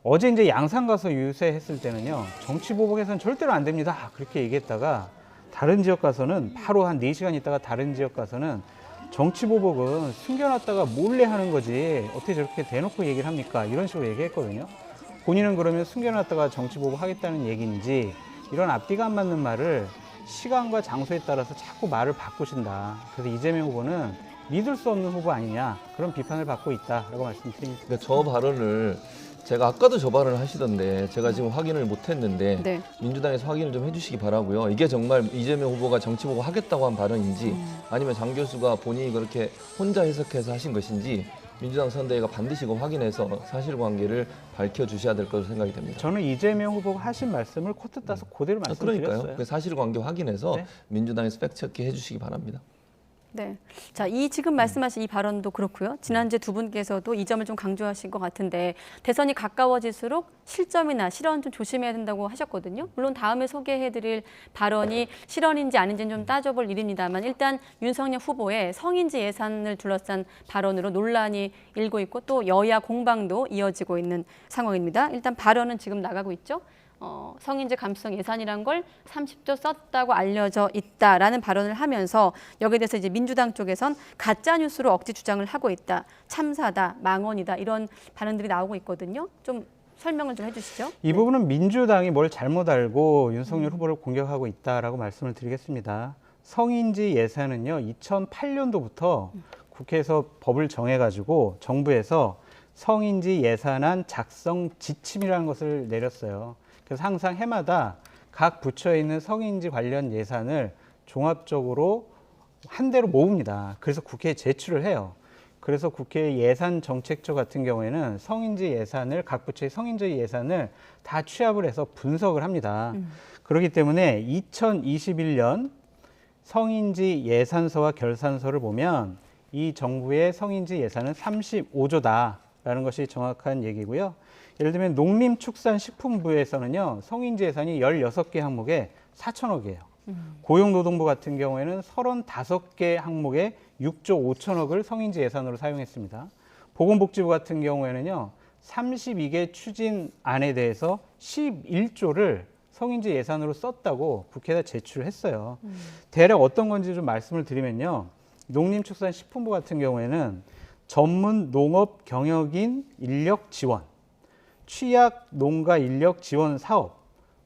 어제 이제 양산 가서 유세했을 때는요, 정치 보복해서는 절대로 안 됩니다. 그렇게 얘기했다가 다른 지역 가서는 바로 한 4시간 있다가 다른 지역 가서는 정치 보복은 숨겨놨다가 몰래 하는 거지 어떻게 저렇게 대놓고 얘기를 합니까? 이런 식으로 얘기했거든요. 본인은 그러면 숨겨놨다가 정치 보복 하겠다는 얘기인지 이런 앞뒤가 안 맞는 말을 시간과 장소에 따라서 자꾸 말을 바꾸신다. 그래서 이재명 후보는 믿을 수 없는 후보 아니냐 그런 비판을 받고 있다라고 말씀드립니다. 그러니까 저 발언을 제가 아까도 저 발언을 하시던데 제가 지금 확인을 못했는데 네. 민주당에서 확인을 좀 해주시기 바라고요. 이게 정말 이재명 후보가 정치 보고 하겠다고 한 발언인지 아니면 장 교수가 본인이 그렇게 혼자 해석해서 하신 것인지 민주당 선대위가 반드시 확인해서 사실관계를 밝혀주셔야 될 것으로 생각이 됩니다. 저는 이재명 후보가 하신 말씀을 코트 따서 그대로 말씀드렸어요. 그러니까요. 그 사실관계 확인해서 네. 민주당에서 팩트체크 해주시기 바랍니다. 네. 자, 이 지금 말씀하신 이 발언도 그렇고요. 지난주에 두 분께서도 이 점을 좀 강조하신 것 같은데 대선이 가까워질수록 실점이나 실언 좀 조심해야 된다고 하셨거든요. 물론 다음에 소개해드릴 발언이 실언인지 아닌지는 좀 따져볼 일입니다만 일단 윤석열 후보의 성인지 예산을 둘러싼 발언으로 논란이 일고 있고 또 여야 공방도 이어지고 있는 상황입니다. 일단 발언은 지금 나가고 있죠. 성인지 감수성 예산이란 걸 30조 썼다고 알려져 있다라는 발언을 하면서 여기에 대해서 이제 민주당 쪽에선 가짜 뉴스로 억지 주장을 하고 있다, 참사다, 망언이다 이런 발언들이 나오고 있거든요. 좀 설명을 좀 해주시죠. 이 부분은 민주당이 뭘 잘못 알고 윤석열 후보를 공격하고 있다라고 말씀을 드리겠습니다. 성인지 예산은요 2008년도부터 국회에서 법을 정해가지고 정부에서 성인지 예산안 작성 지침이라는 것을 내렸어요. 그래서 항상 해마다 각 부처에 있는 성인지 관련 예산을 종합적으로 한 대로 모읍니다. 그래서 국회에 제출을 해요. 그래서 국회 예산정책처 같은 경우에는 성인지 예산을 각 부처의 성인지 예산을 다 취합을 해서 분석을 합니다. 그렇기 때문에 2021년 성인지 예산서와 결산서를 보면 이 정부의 성인지 예산은 35조다라는 것이 정확한 얘기고요. 예를 들면 농림축산식품부에서는요. 성인지 예산이 16개 항목에 4천억이에요. 고용노동부 같은 경우에는 35개 항목에 6조 5천억을 성인지 예산으로 사용했습니다. 보건복지부 같은 경우에는요. 32개 추진안에 대해서 11조를 성인지 예산으로 썼다고 국회에다 제출했어요. 대략 어떤 건지 좀 말씀을 드리면요. 농림축산식품부 같은 경우에는 전문 농업 경영인 인력 지원, 취약 농가 인력 지원 사업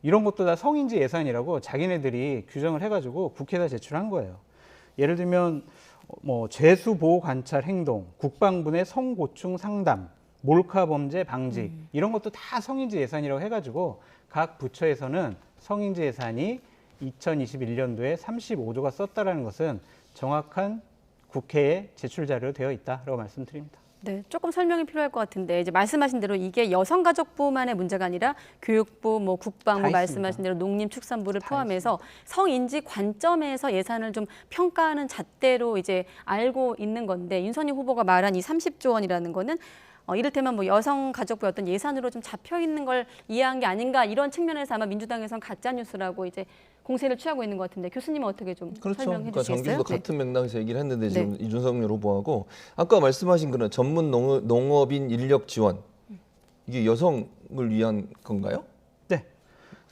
이런 것도 다 성인지 예산이라고 자기네들이 규정을 해가지고 국회에다 제출한 거예요. 예를 들면 뭐 죄수 보호 관찰 행동, 국방부 내 성고충 상담, 몰카 범죄 방지 이런 것도 다 성인지 예산이라고 해가지고 각 부처에서는 성인지 예산이 2021년도에 35조가 썼다라는 것은 정확한 국회에 제출 자료로 되어 있다라고 말씀드립니다. 네, 조금 설명이 필요할 것 같은데 이제 말씀하신 대로 이게 여성가족부만의 문제가 아니라 교육부, 뭐 국방부 말씀하신 대로 농림축산부를 포함해서 성인지 관점에서 예산을 좀 평가하는 잣대로 이제 알고 있는 건데 윤석열 후보가 말한 이 30조 원이라는 거는 이를테면 뭐 여성가족부의 어떤 예산으로 좀 잡혀 있는 걸 이해한 게 아닌가 이런 측면에서 아마 민주당에서는 가짜 뉴스라고 이제 공세를 취하고 있는 것 같은데 교수님은 어떻게 좀 설명해 그러니까 주시겠어요? 정기도 같은 맥락에서 얘기를 했는데 지금 이준석 후보하고 아까 말씀하신 그런 전문 농업인 인력 지원 이게 여성을 위한 건가요? 네.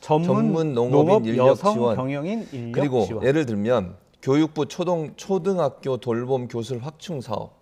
전문 농업인 인력 여성 지원 경영인 인력 그리고 지원. 예를 들면 교육부 초등학교 돌봄 교술 확충 사업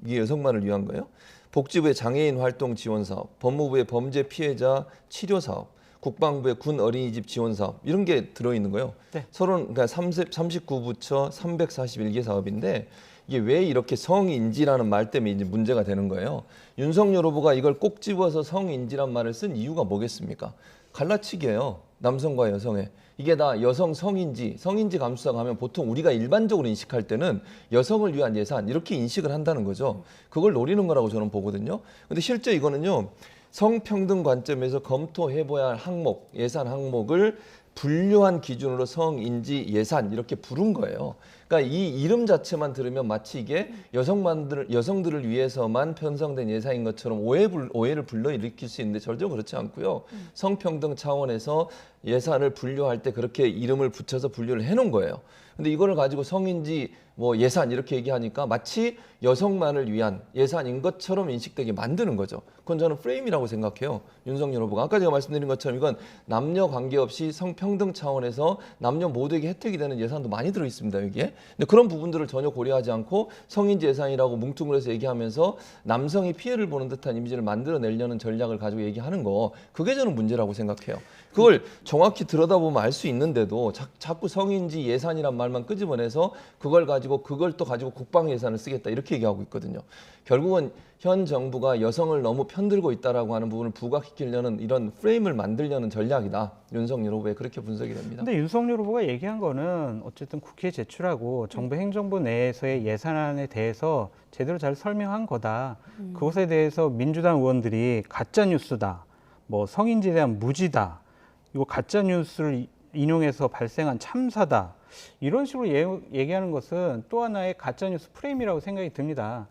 이게 여성만을 위한 거예요? 복지부의 장애인 활동 지원 사업, 법무부의 범죄 피해자 치료 사업, 국방부의 군 어린이집 지원 사업 이런 게 들어있는 거예요. 네. 그러니까 39부처 341개 사업인데 이게 왜 이렇게 성인지라는 말 때문에 이제 문제가 되는 거예요. 윤석열 후보가 이걸 꼭 집어서 성인지란 말을 쓴 이유가 뭐겠습니까? 갈라치기예요. 남성과 여성의. 이게 다 여성 성인지 감수성 하면 보통 우리가 일반적으로 인식할 때는 여성을 위한 예산 이렇게 인식을 한다는 거죠. 그걸 노리는 거라고 저는 보거든요. 근데 실제 이거는요. 성평등 관점에서 검토해봐야 할 항목, 예산 항목을 분류한 기준으로 성인지 예산 이렇게 부른 거예요. 그러니까 이 이름 자체만 들으면 마치 이게 여성들을 위해서만 편성된 예산인 것처럼 오해를 불러일으킬 수 있는데 절대 그렇지 않고요. 성평등 차원에서 예산을 분류할 때 그렇게 이름을 붙여서 분류를 해놓은 거예요. 근데 이거를 가지고 성인지 뭐 예산 이렇게 얘기하니까 마치 여성만을 위한 예산인 것처럼 인식되게 만드는 거죠. 그건 저는 프레임이라고 생각해요. 윤석열 후보가. 아까 제가 말씀드린 것처럼 이건 남녀 관계없이 성평등 차원에서 남녀 모두에게 혜택이 되는 예산도 많이 들어있습니다. 여기에. 근데 그런 부분들을 전혀 고려하지 않고 성인지 예산이라고 뭉뚱그려서 얘기하면서 남성이 피해를 보는 듯한 이미지를 만들어내려는 전략을 가지고 얘기하는 거 그게 저는 문제라고 생각해요. 그걸 정확히 들여다보면 알 수 있는데도 자꾸 성인지 예산이란 말만 끄집어내서 그걸 또 가지고 국방 예산을 쓰겠다 이렇게 얘기하고 있거든요. 결국은 현 정부가 여성을 너무 편들고 있다라고 하는 부분을 부각시키려는 이런 프레임을 만들려는 전략이다. 윤석열 후보에 그렇게 분석이 됩니다. 근데 윤석열 후보가 얘기한 거는 어쨌든 국회에 제출하고 정부 행정부 내에서의 예산안에 대해서 제대로 잘 설명한 거다. 그것에 대해서 민주당 의원들이 가짜 뉴스다. 뭐 성인지에 대한 무지다. 이거 가짜 뉴스를 인용해서 발생한 참사다. 이런 식으로 얘기하는 것은 또 하나의 가짜뉴스 프레임이라고 생각이 듭니다.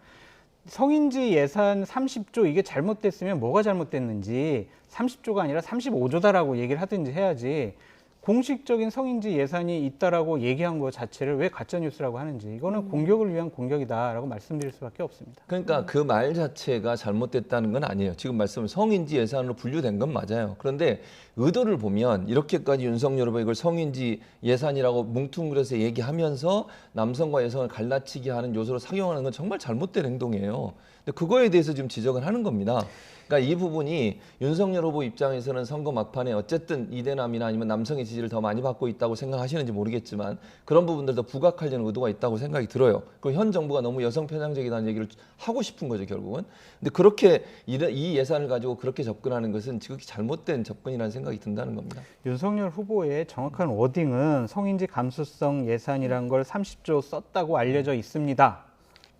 성인지 예산 30조 이게 잘못됐으면 뭐가 잘못됐는지 30조가 아니라 35조다라고 얘기를 하든지 해야지 공식적인 성인지 예산이 있다라고 얘기한 것 자체를 왜 가짜뉴스라고 하는지 이거는 공격을 위한 공격이다라고 말씀드릴 수밖에 없습니다. 그러니까 그 말 자체가 잘못됐다는 건 아니에요. 지금 말씀 성인지 예산으로 분류된 건 맞아요. 그런데 의도를 보면 이렇게까지 윤석열 후보가 이걸 성인지 예산이라고 뭉뚱그려서 얘기하면서 남성과 여성을 갈라치기 하는 요소로 작용하는 건 정말 잘못된 행동이에요. 근데 그거에 대해서 지금 지적을 하는 겁니다. 그러니까 이 부분이 윤석열 후보 입장에서는 선거 막판에 어쨌든 이대남이나 아니면 남성의 지지를 더 많이 받고 있다고 생각하시는지 모르겠지만 그런 부분들도 부각하려는 의도가 있다고 생각이 들어요. 그 현 정부가 너무 여성 편향적이라는 얘기를 하고 싶은 거죠, 결국은. 근데 그렇게 이 예산을 가지고 그렇게 접근하는 것은 지극히 잘못된 접근이라는 생각이 든다는 겁니다. 윤석열 후보의 정확한 워딩은 성인지 감수성 예산이란 걸 30조 썼다고 알려져 있습니다.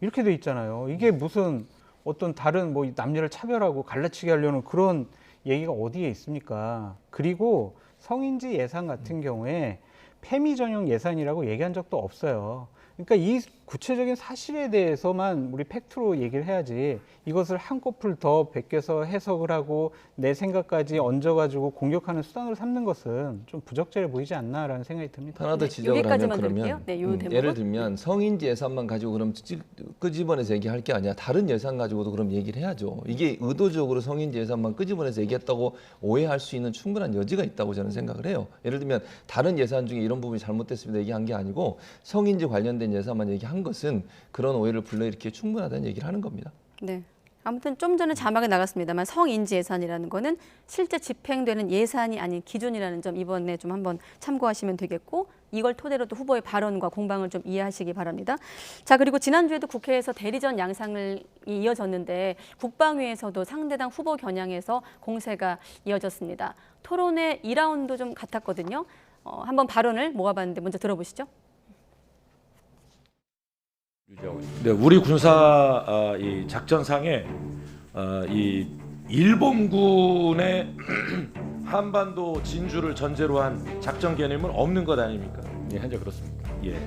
이렇게 돼 있잖아요. 이게 무슨 어떤 다른 뭐 남녀를 차별하고 갈라치게 하려는 그런 얘기가 어디에 있습니까? 그리고 성인지 예산 같은 경우에 페미 전용 예산이라고 얘기한 적도 없어요. 그러니까 이 구체적인 사실에 대해서만 우리 팩트로 얘기를 해야지 이것을 한꺼풀 더 베껴서 해석을 하고 내 생각까지 얹어가지고 공격하는 수단으로 삼는 것은 좀 부적절해 보이지 않나라는 생각이 듭니다. 하나 더 지적을 하면 그러면 예를 들면 성인지 예산만 가지고 그럼 끄집어내서 얘기할 게 아니라 다른 예산 가지고도 그럼 얘기를 해야죠. 이게 의도적으로 성인지 예산만 끄집어내서 얘기했다고 오해할 수 있는 충분한 여지가 있다고 저는 생각을 해요. 예를 들면 다른 예산 중에 이런 부분이 잘못됐습니다 얘기한 게 아니고 성인지 관련된 예산만 얘기한 것은 그런 오해를 불러일으키기 충분하다는 얘기를 하는 겁니다. 네. 아무튼 좀 전에 자막에 나갔습니다만 성인지 예산이라는 거는 실제 집행되는 예산이 아닌 기준이라는 점 이번에 좀 한번 참고하시면 되겠고 이걸 토대로 또 후보의 발언과 공방을 좀 이해하시기 바랍니다. 자, 그리고 지난주에도 국회에서 대리전 양상이 이어졌는데 국방위에서도 상대당 후보 겨냥해서 공세가 이어졌습니다. 토론회 2라운드 좀 같았거든요. 한번 발언을 모아봤는데 먼저 들어보시죠. 네, 우리 군사 이 작전상에 이 일본군의 한반도 진주를 전제로 한 작전 개념은 없는 것 아닙니까? 예, 현재 그렇습니다. 예.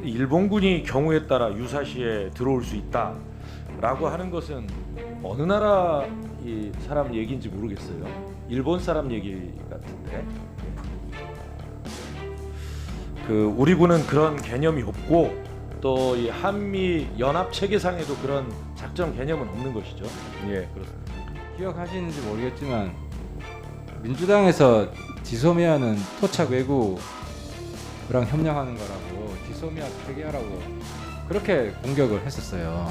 일본군이 경우에 따라 유사시에 들어올 수 있다라고 하는 것은 어느 나라 이 사람 얘기인지 모르겠어요. 일본 사람 얘기 같은데. 그 우리 군은 그런 개념이 없고. 또 이 한미 연합 체계상에도 그런 작전 개념은 없는 것이죠. 예, 그렇습니다. 기억하시는지 모르겠지만 민주당에서 지소미아는 토착 외구랑 협력하는 거라고 지소미아 폐기하라고 그렇게 공격을 했었어요.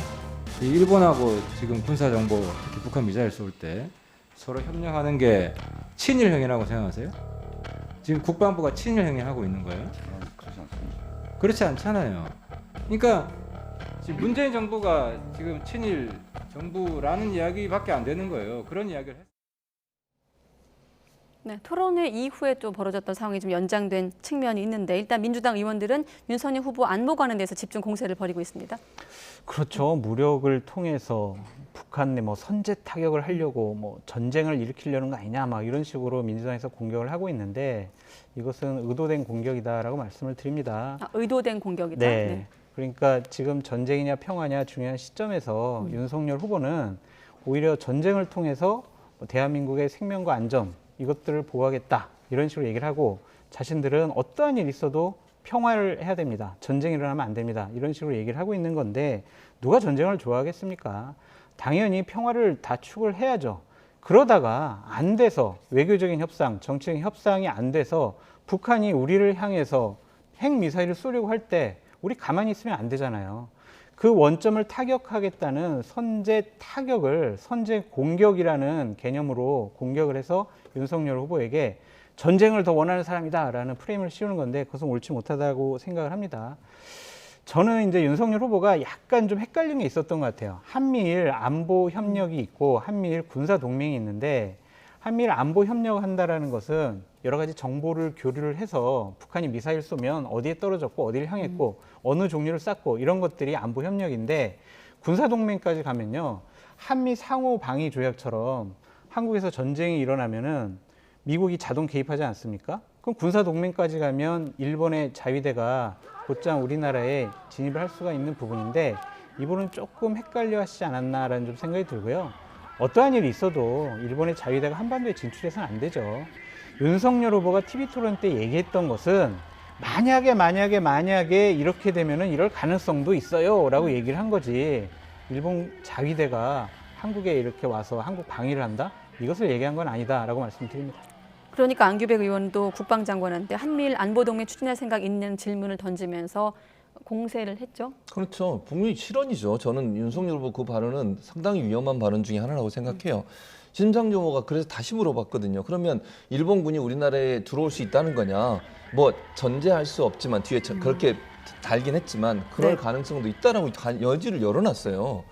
이 일본하고 지금 군사 정보 특히 북한 미사일 쏠 때 서로 협력하는 게 친일 행위라고 생각하세요? 지금 국방부가 친일 행위하고 있는 거예요? 그렇지 않잖아요. 그러니까 지금 문재인 정부가 지금 친일 정부라는 이야기밖에 안 되는 거예요. 그런 이야기를 했어요. 네, 토론회 이후에 또 벌어졌던 상황이 좀 연장된 측면이 있는데 일단 민주당 의원들은 윤석열 후보 안보관에 대해서 집중 공세를 벌이고 있습니다. 그렇죠. 무력을 통해서 북한 내 뭐 선제 타격을 하려고 뭐 전쟁을 일으키려는 거 아니냐 막 이런 식으로 민주당에서 공격을 하고 있는데 이것은 의도된 공격이다라고 말씀을 드립니다. 아, 의도된 공격이다. 네. 네. 그러니까 지금 전쟁이냐 평화냐 중요한 시점에서 윤석열 후보는 오히려 전쟁을 통해서 대한민국의 생명과 안전 이것들을 보호하겠다 이런 식으로 얘기를 하고 자신들은 어떠한 일이 있어도 평화를 해야 됩니다. 전쟁이 일어나면 안 됩니다. 이런 식으로 얘기를 하고 있는 건데 누가 전쟁을 좋아하겠습니까? 당연히 평화를 다축을 해야죠. 그러다가 안 돼서 외교적인 협상, 정치적인 협상이 안 돼서 북한이 우리를 향해서 핵미사일을 쏘려고 할 때 우리 가만히 있으면 안 되잖아요. 그 원점을 타격하겠다는 선제 타격을 선제 공격이라는 개념으로 공격을 해서 윤석열 후보에게 전쟁을 더 원하는 사람이다라는 프레임을 씌우는 건데 그것은 옳지 못하다고 생각을 합니다. 저는 이제 윤석열 후보가 약간 좀 헷갈린 게 있었던 것 같아요. 한미일 안보 협력이 있고 한미일 군사 동맹이 있는데 한미일 안보 협력을 한다라는 것은 여러 가지 정보를 교류를 해서 북한이 미사일 쏘면 어디에 떨어졌고 어디를 향했고 어느 종류를 쐈고 이런 것들이 안보 협력인데 군사 동맹까지 가면요. 한미 상호 방위 조약처럼 한국에서 전쟁이 일어나면은 미국이 자동 개입하지 않습니까? 그럼 군사 동맹까지 가면 일본의 자위대가 곧장 우리나라에 진입을 할 수가 있는 부분인데 이분은 조금 헷갈려 하시지 않았나라는 좀 생각이 들고요. 어떠한 일이 있어도 일본의 자위대가 한반도에 진출해서는 안 되죠. 윤석열 후보가 TV 토론 때 얘기했던 것은 만약에 이렇게 되면은 이럴 가능성도 있어요 라고 얘기를 한 거지 일본 자위대가 한국에 이렇게 와서 한국 방위를 한다? 이것을 얘기한 건 아니다라고 말씀드립니다. 그러니까 안규백 의원도 국방장관한테 한미일 안보동맹 추진할 생각 있는 질문을 던지면서 공세를 했죠. 그렇죠. 분명히 실언이죠. 저는 윤석열 후보 그 발언은 상당히 위험한 발언 중에 하나라고 생각해요. 심상정 후보가 그래서 다시 물어봤거든요. 그러면 일본군이 우리나라에 들어올 수 있다는 거냐? 뭐 전제할 수 없지만 뒤에 그렇게 달긴 했지만 그럴 가능성도 있다라고 여지를 열어놨어요.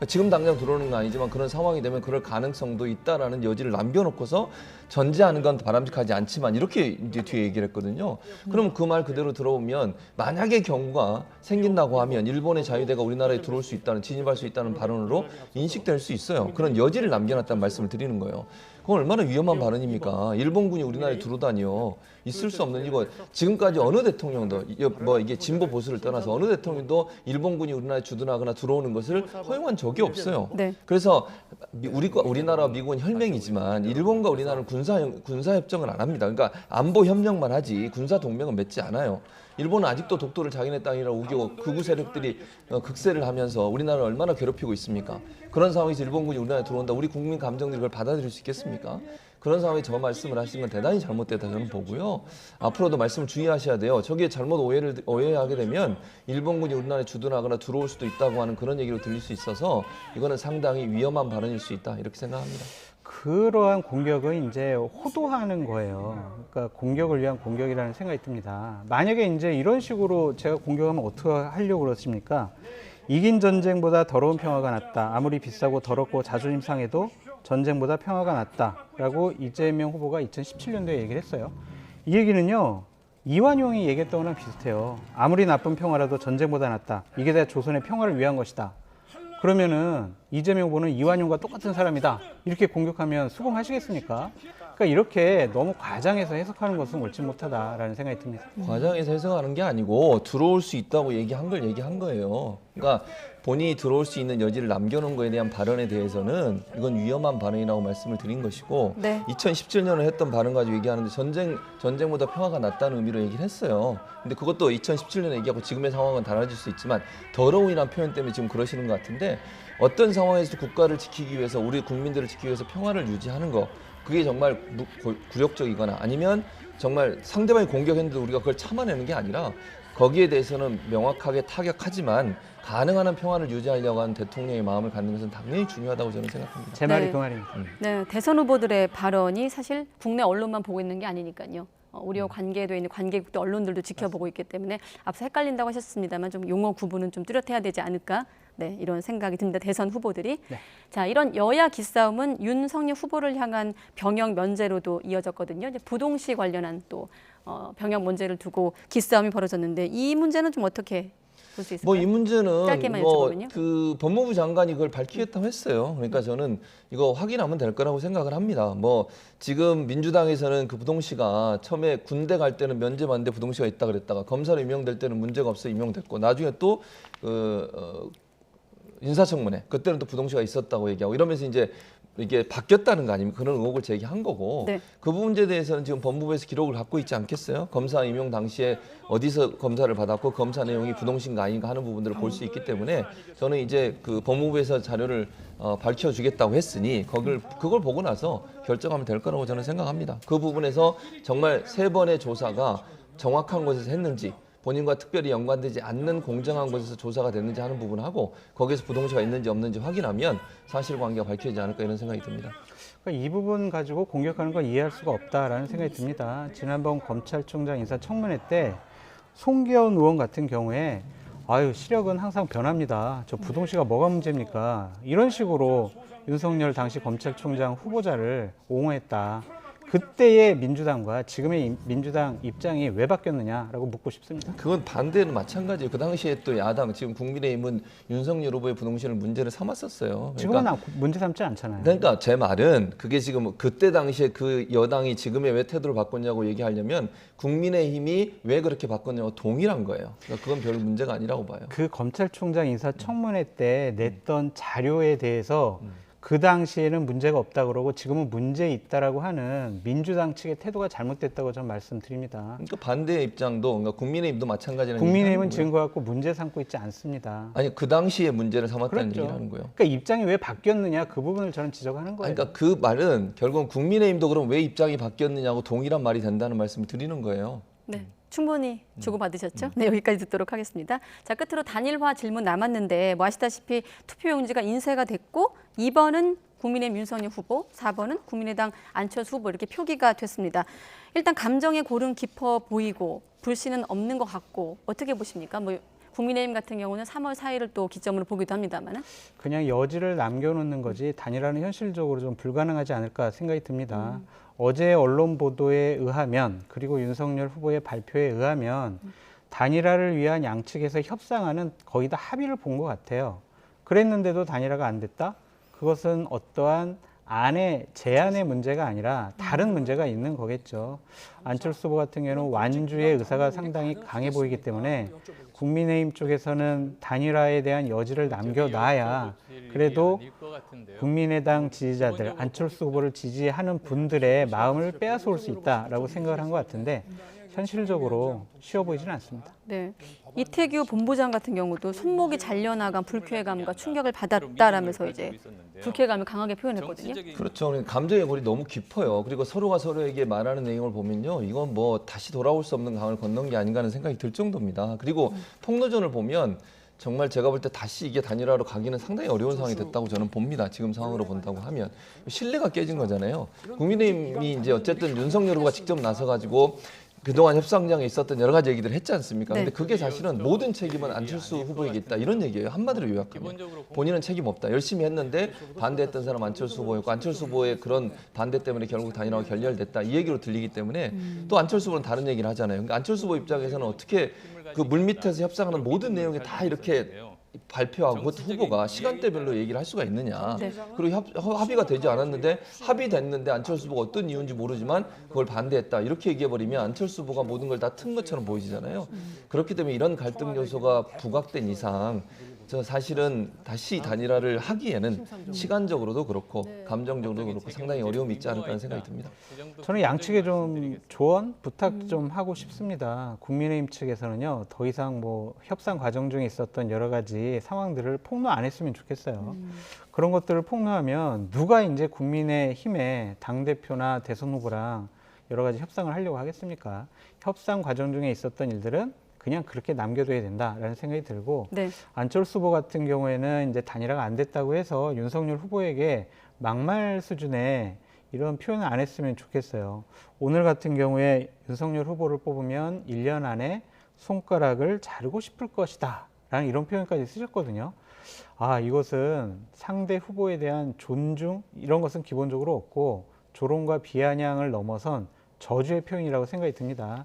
지금 당장 들어오는 건 아니지만 그런 상황이 되면 그럴 가능성도 있다라는 여지를 남겨놓고서 전제하는 건 바람직하지 않지만 이렇게 이제 뒤에 얘기를 했거든요. 그럼 그 말 그대로 들어오면 만약의 경우가 생긴다고 하면 일본의 자유대가 우리나라에 들어올 수 있다는 진입할 수 있다는 발언으로 인식될 수 있어요. 그런 여지를 남겨놨다는 말씀을 드리는 거예요. 그건 얼마나 위험한 발언입니까? 일본군이 우리나라에 들어다니요. 있을 수 없는 이거 지금까지 어느 대통령도 뭐 이게 진보 보수를 떠나서 어느 대통령도 일본군이 우리나라에 주둔하거나 들어오는 것을 허용한 적이 없어요. 그래서 우리나라와 미국은 혈맹이지만 일본과 우리나라는 군사 협정을 안 합니다. 그러니까 안보 협력만 하지 군사 동맹은 맺지 않아요. 일본은 아직도 독도를 자기네 땅이라고 우기고 극우 세력들이 극세를 하면서 우리나라를 얼마나 괴롭히고 있습니까? 그런 상황에서 일본군이 우리나라에 들어온다. 우리 국민 감정들이 그걸 받아들일 수 있겠습니까? 그런 상황에 저 말씀을 하신 건 대단히 잘못됐다 저는 보고요. 앞으로도 말씀을 주의하셔야 돼요. 저기에 잘못 오해하게 되면 일본군이 우리나라에 주둔하거나 들어올 수도 있다고 하는 그런 얘기로 들릴 수 있어서 이거는 상당히 위험한 발언일 수 있다 이렇게 생각합니다. 그러한 공격은 이제 호도하는 거예요. 그러니까 공격을 위한 공격이라는 생각이 듭니다. 만약에 이제 이런 식으로 제가 공격하면 어떻게 하려고 그러십니까? 이긴 전쟁보다 더러운 평화가 낫다. 아무리 비싸고 더럽고 자존심 상해도 전쟁보다 평화가 낫다라고 이재명 후보가 2017년도에 얘기를 했어요. 이 얘기는요. 이완용이 얘기했던 거랑 비슷해요. 아무리 나쁜 평화라도 전쟁보다 낫다. 이게 다 조선의 평화를 위한 것이다. 그러면은 이재명 후보는 이완용과 똑같은 사람이다. 이렇게 공격하면 수긍하시겠습니까? 그러니까 이렇게 너무 과장해서 해석하는 것은 옳지 못하다라는 생각이 듭니다. 과장해서 해석하는 게 아니고 들어올 수 있다고 얘기한 걸 얘기한 거예요. 그러니까 본인이 들어올 수 있는 여지를 남겨놓은 거에 대한 발언에 대해서는 이건 위험한 발언이라고 말씀을 드린 것이고 2017년에 했던 발언 가지고 얘기하는데 전쟁보다 평화가 낫다는 의미로 얘기를 했어요. 근데 그것도 2017년에 얘기하고 지금의 상황은 달라질 수 있지만 더러운이라는 표현 때문에 지금 그러시는 것 같은데 어떤 상황에서 국가를 지키기 위해서 우리 국민들을 지키기 위해서 평화를 유지하는 거 그게 정말 굴욕적이거나 아니면 정말 상대방이 공격했는데 우리가 그걸 참아내는 게 아니라 거기에 대해서는 명확하게 타격하지만 가능한 한 평화를 유지하려고 하는 대통령의 마음을 갖는 것은 당연히 중요하다고 저는 생각합니다. 제 말이 그 말입니다. 네, 대선 후보들의 발언이 사실 국내 언론만 보고 있는 게 아니니까요. 우리와 관계돼 있는 관계국도 언론들도 지켜보고 있기 때문에 앞서 헷갈린다고 하셨습니다만 좀 용어 구분은 좀 뚜렷해야 되지 않을까? 네, 이런 생각이 듭니다. 대선 후보들이. 자, 이런 여야 기싸움은 윤석열 후보를 향한 병역 면제로도 이어졌거든요. 이제 부동시 관련한 또 병역 문제를 두고 기싸움이 벌어졌는데 이 문제는 좀 어떻게 볼 수 있을까요? 뭐 이 문제는 짧게만 뭐 여쭤보면요. 그 법무부 장관이 그걸 밝히겠다고 했어요. 그러니까 저는 이거 확인하면 될 거라고 생각을 합니다. 뭐 지금 민주당에서는 그 부동시가 처음에 군대 갈 때는 면제받는데 부동시가 있다 그랬다가 검사로 임명될 때는 문제가 없어 임명됐고 나중에 또 인사청문회 그때는 또 부동시가 있었다고 얘기하고 이러면서 이제 이게 바뀌었다는 거 아닙니까? 그런 의혹을 제기한 거고 그 문제에 대해서는 지금 법무부에서 기록을 갖고 있지 않겠어요? 검사 임용 당시에 어디서 검사를 받았고 검사 내용이 부동시인가 아닌가 하는 부분들을 볼 수 있기 때문에 저는 이제 그 법무부에서 자료를 밝혀주겠다고 했으니 그걸 보고 나서 결정하면 될 거라고 저는 생각합니다. 그 부분에서 정말 3번의 조사가 정확한 곳에서 했는지 본인과 특별히 연관되지 않는 공정한 곳에서 조사가 됐는지 하는 부분하고 거기에서 부동시가 있는지 없는지 확인하면 사실관계가 밝혀지지 않을까 이런 생각이 듭니다. 그러니까 이 부분 가지고 공격하는 건 이해할 수가 없다라는 생각이 듭니다. 지난번 검찰총장 인사청문회 때 송기현 의원 같은 경우에 시력은 항상 변합니다. 저 부동시가 뭐가 문제입니까? 이런 식으로 윤석열 당시 검찰총장 후보자를 옹호했다. 그때의 민주당과 지금의 민주당 입장이 왜 바뀌었느냐라고 묻고 싶습니다. 그건 반대는 마찬가지예요. 그 당시에 또 야당 지금 국민의힘은 윤석열 후보의 부동시를 문제를 삼았었어요. 지금은 문제 삼지 않잖아요. 그러니까 제 말은 그게 지금 그때 당시에 그 여당이 지금의 왜 태도를 바꿨냐고 얘기하려면 국민의힘이 왜 그렇게 바꿨냐고 동일한 거예요. 그러니까 그건 별 문제가 아니라고 봐요. 그 검찰총장 인사청문회 때 냈던 자료에 대해서 그 당시에는 문제가 없다 그러고 지금은 문제 있다라고 하는 민주당 측의 태도가 잘못됐다고 저는 말씀드립니다. 그러니까 반대의 입장도 그러니까 국민의힘도 마찬가지라는 국민의힘은 지금 거 갖고 문제 삼고 있지 않습니다. 아니 그 당시에 문제를 삼았다는 얘기를 하는 거예요. 그러니까 입장이 왜 바뀌었느냐 그 부분을 저는 지적하는 거예요. 그러니까 그 말은 결국은 국민의힘도 그럼 왜 입장이 바뀌었느냐고 동일한 말이 된다는 말씀을 드리는 거예요. 네. 충분히 주고받으셨죠? 네, 여기까지 듣도록 하겠습니다. 자, 끝으로 단일화 질문 남았는데 아시다시피 투표용지가 인쇄가 됐고 2번은 국민의힘 윤석열 후보, 4번은 국민의당 안철수 후보 이렇게 표기가 됐습니다. 일단 감정의 고름 깊어 보이고 불신은 없는 것 같고 어떻게 보십니까? 국민의힘 같은 경우는 3월 4일을 또 기점으로 보기도 합니다만은. 그냥 여지를 남겨놓는 거지 단일화는 현실적으로 좀 불가능하지 않을까 생각이 듭니다. 어제 언론 보도에 의하면 그리고 윤석열 후보의 발표에 의하면 단일화를 위한 양측에서 협상하는 거의 다 합의를 본 것 같아요. 그랬는데도 단일화가 안 됐다? 그것은 어떠한 제안의 문제가 아니라 다른 문제가 있는 거겠죠. 안철수 후보 같은 경우는 완주의 의사가 상당히 강해 보이기 때문에 국민의힘 쪽에서는 단일화에 대한 여지를 남겨놔야 그래도 국민의당 지지자들, 안철수 후보를 지지하는 분들의 마음을 빼앗아올 수 있다라고 생각을 한 것 같은데 현실적으로 쉬워 보이지는 않습니다. 네, 이태규 본부장 같은 경우도 손목이 잘려나간 불쾌감과 충격을 받았다라면서 이제 불쾌감을 강하게 표현했거든요. 그렇죠. 감정의 골이 너무 깊어요. 그리고 서로가 서로에게 말하는 내용을 보면요, 이건 다시 돌아올 수 없는 강을 건넌 게 아닌가 하는 생각이 들 정도입니다. 그리고 폭로전을 보면 정말 제가 볼 때 다시 이게 단일화로 가기는 상당히 어려운 상황이 됐다고 저는 봅니다. 지금 상황으로 본다고 하면 신뢰가 깨진 거잖아요. 국민의힘이 이제 어쨌든 윤석열 후보가 직접 나서가지고 그동안 협상장에 있었던 여러 가지 얘기들을 했지 않습니까? 근데 그게 사실은 모든 책임은 안철수 후보에게 있다 이런 얘기예요. 한마디로 요약하면 본인은 책임 없다. 열심히 했는데 반대했던 사람 안철수 후보였고 안철수 후보의 그런 반대 때문에 결국 단일화가 결렬됐다 이 얘기로 들리기 때문에 또 안철수 후보는 다른 얘기를 하잖아요. 그러니까 안철수 후보 입장에서는 어떻게 그 물밑에서 협상하는 모든 내용이 다 이렇게 발표하고 후보가 시간대별로 얘기를 할 수가 있느냐. 그리고 합의가 되지 않았는데 합의됐는데 안철수 후보가 어떤 이유인지 모르지만 그걸 반대했다. 이렇게 얘기해버리면 안철수 후보가 모든 걸 다 튼 것처럼 보이잖아요. 그렇기 때문에 이런 갈등 요소가 부각된 이상 저 사실은 다시 단일화를 하기에는 시간적으로도 그렇고 감정적으로도 그렇고 상당히 어려움이 있지 않을까 하는 생각이 듭니다. 저는 양측에 좀 조언, 부탁 좀 하고 싶습니다. 국민의힘 측에서는요, 더 이상 협상 과정 중에 있었던 여러 가지 상황들을 폭로 안 했으면 좋겠어요. 그런 것들을 폭로하면 누가 이제 국민의힘의 당대표나 대선 후보랑 여러 가지 협상을 하려고 하겠습니까? 협상 과정 중에 있었던 일들은 그냥 그렇게 남겨둬야 된다라는 생각이 들고 안철수 후보 같은 경우에는 이제 단일화가 안 됐다고 해서 윤석열 후보에게 막말 수준의 이런 표현을 안 했으면 좋겠어요. 오늘 같은 경우에 윤석열 후보를 뽑으면 1년 안에 손가락을 자르고 싶을 것이다 라는 이런 표현까지 쓰셨거든요. 이것은 상대 후보에 대한 존중 이런 것은 기본적으로 없고 조롱과 비아냥을 넘어선 저주의 표현이라고 생각이 듭니다.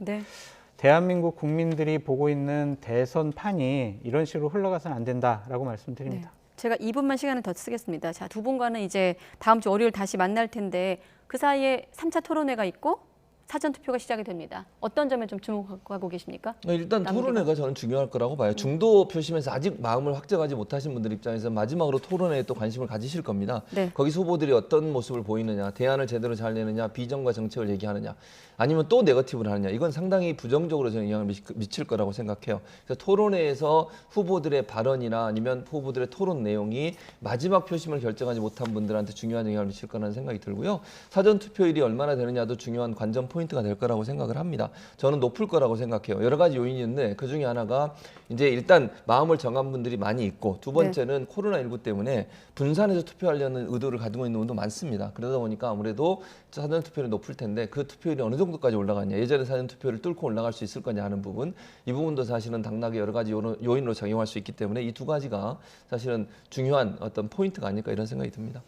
대한민국 국민들이 보고 있는 대선판이 이런 식으로 흘러가서는 안 된다라고 말씀드립니다. 제가 2분만 시간을 더 쓰겠습니다. 자, 두 분과는 이제 다음 주 월요일 다시 만날 텐데 그 사이에 3차 토론회가 있고 사전투표가 시작이 됩니다. 어떤 점에 좀 주목하고 계십니까? 일단 토론회가 저는 중요할 거라고 봐요. 중도 표심에서 아직 마음을 확정하지 못하신 분들 입장에서 마지막으로 토론회에 또 관심을 가지실 겁니다. 거기서 후보들이 어떤 모습을 보이느냐, 대안을 제대로 잘 내느냐, 비전과 정책을 얘기하느냐, 아니면 또 네거티브를 하느냐, 이건 상당히 부정적으로 저는 영향을 미칠 거라고 생각해요. 그래서 토론회에서 후보들의 발언이나 아니면 후보들의 토론 내용이 마지막 표심을 결정하지 못한 분들한테 중요한 영향을 미칠 거라는 생각이 들고요. 사전투표일이 얼마나 되느냐도 중요한 관전 포인트가 될 거라고 생각을 합니다. 저는 높을 거라고 생각해요. 여러 가지 요인이 있는데 그 중에 하나가 이제 일단 마음을 정한 분들이 많이 있고 두 번째는 코로나19 때문에 분산해서 투표하려는 의도를 가지고 있는 분도 많습니다. 그러다 보니까 아무래도 사전투표율이 높을 텐데 그 투표율이 어느 정도까지 올라가냐, 예전에 사전투표를 뚫고 올라갈 수 있을 거냐 하는 부분, 이 부분도 사실은 당락의 여러 가지 요인으로 작용할 수 있기 때문에 이 두 가지가 사실은 중요한 어떤 포인트가 아닐까 이런 생각이 듭니다.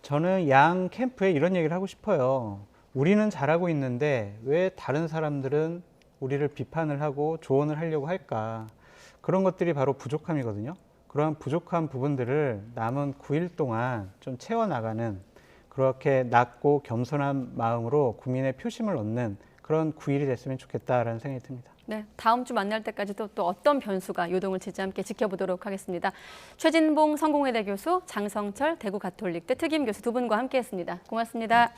저는 양 캠프에 이런 얘기를 하고 싶어요. 우리는 잘하고 있는데 왜 다른 사람들은 우리를 비판을 하고 조언을 하려고 할까? 그런 것들이 바로 부족함이거든요. 그러한 부족한 부분들을 남은 9일 동안 좀 채워나가는, 그렇게 낮고 겸손한 마음으로 국민의 표심을 얻는 그런 9일이 됐으면 좋겠다라는 생각이 듭니다. 네, 다음 주 만날 때까지도 또 어떤 변수가 요동을 치지 함께 지켜보도록 하겠습니다. 최진봉 성공회대 교수, 장성철 대구 가톨릭대 특임 교수 두 분과 함께했습니다. 고맙습니다.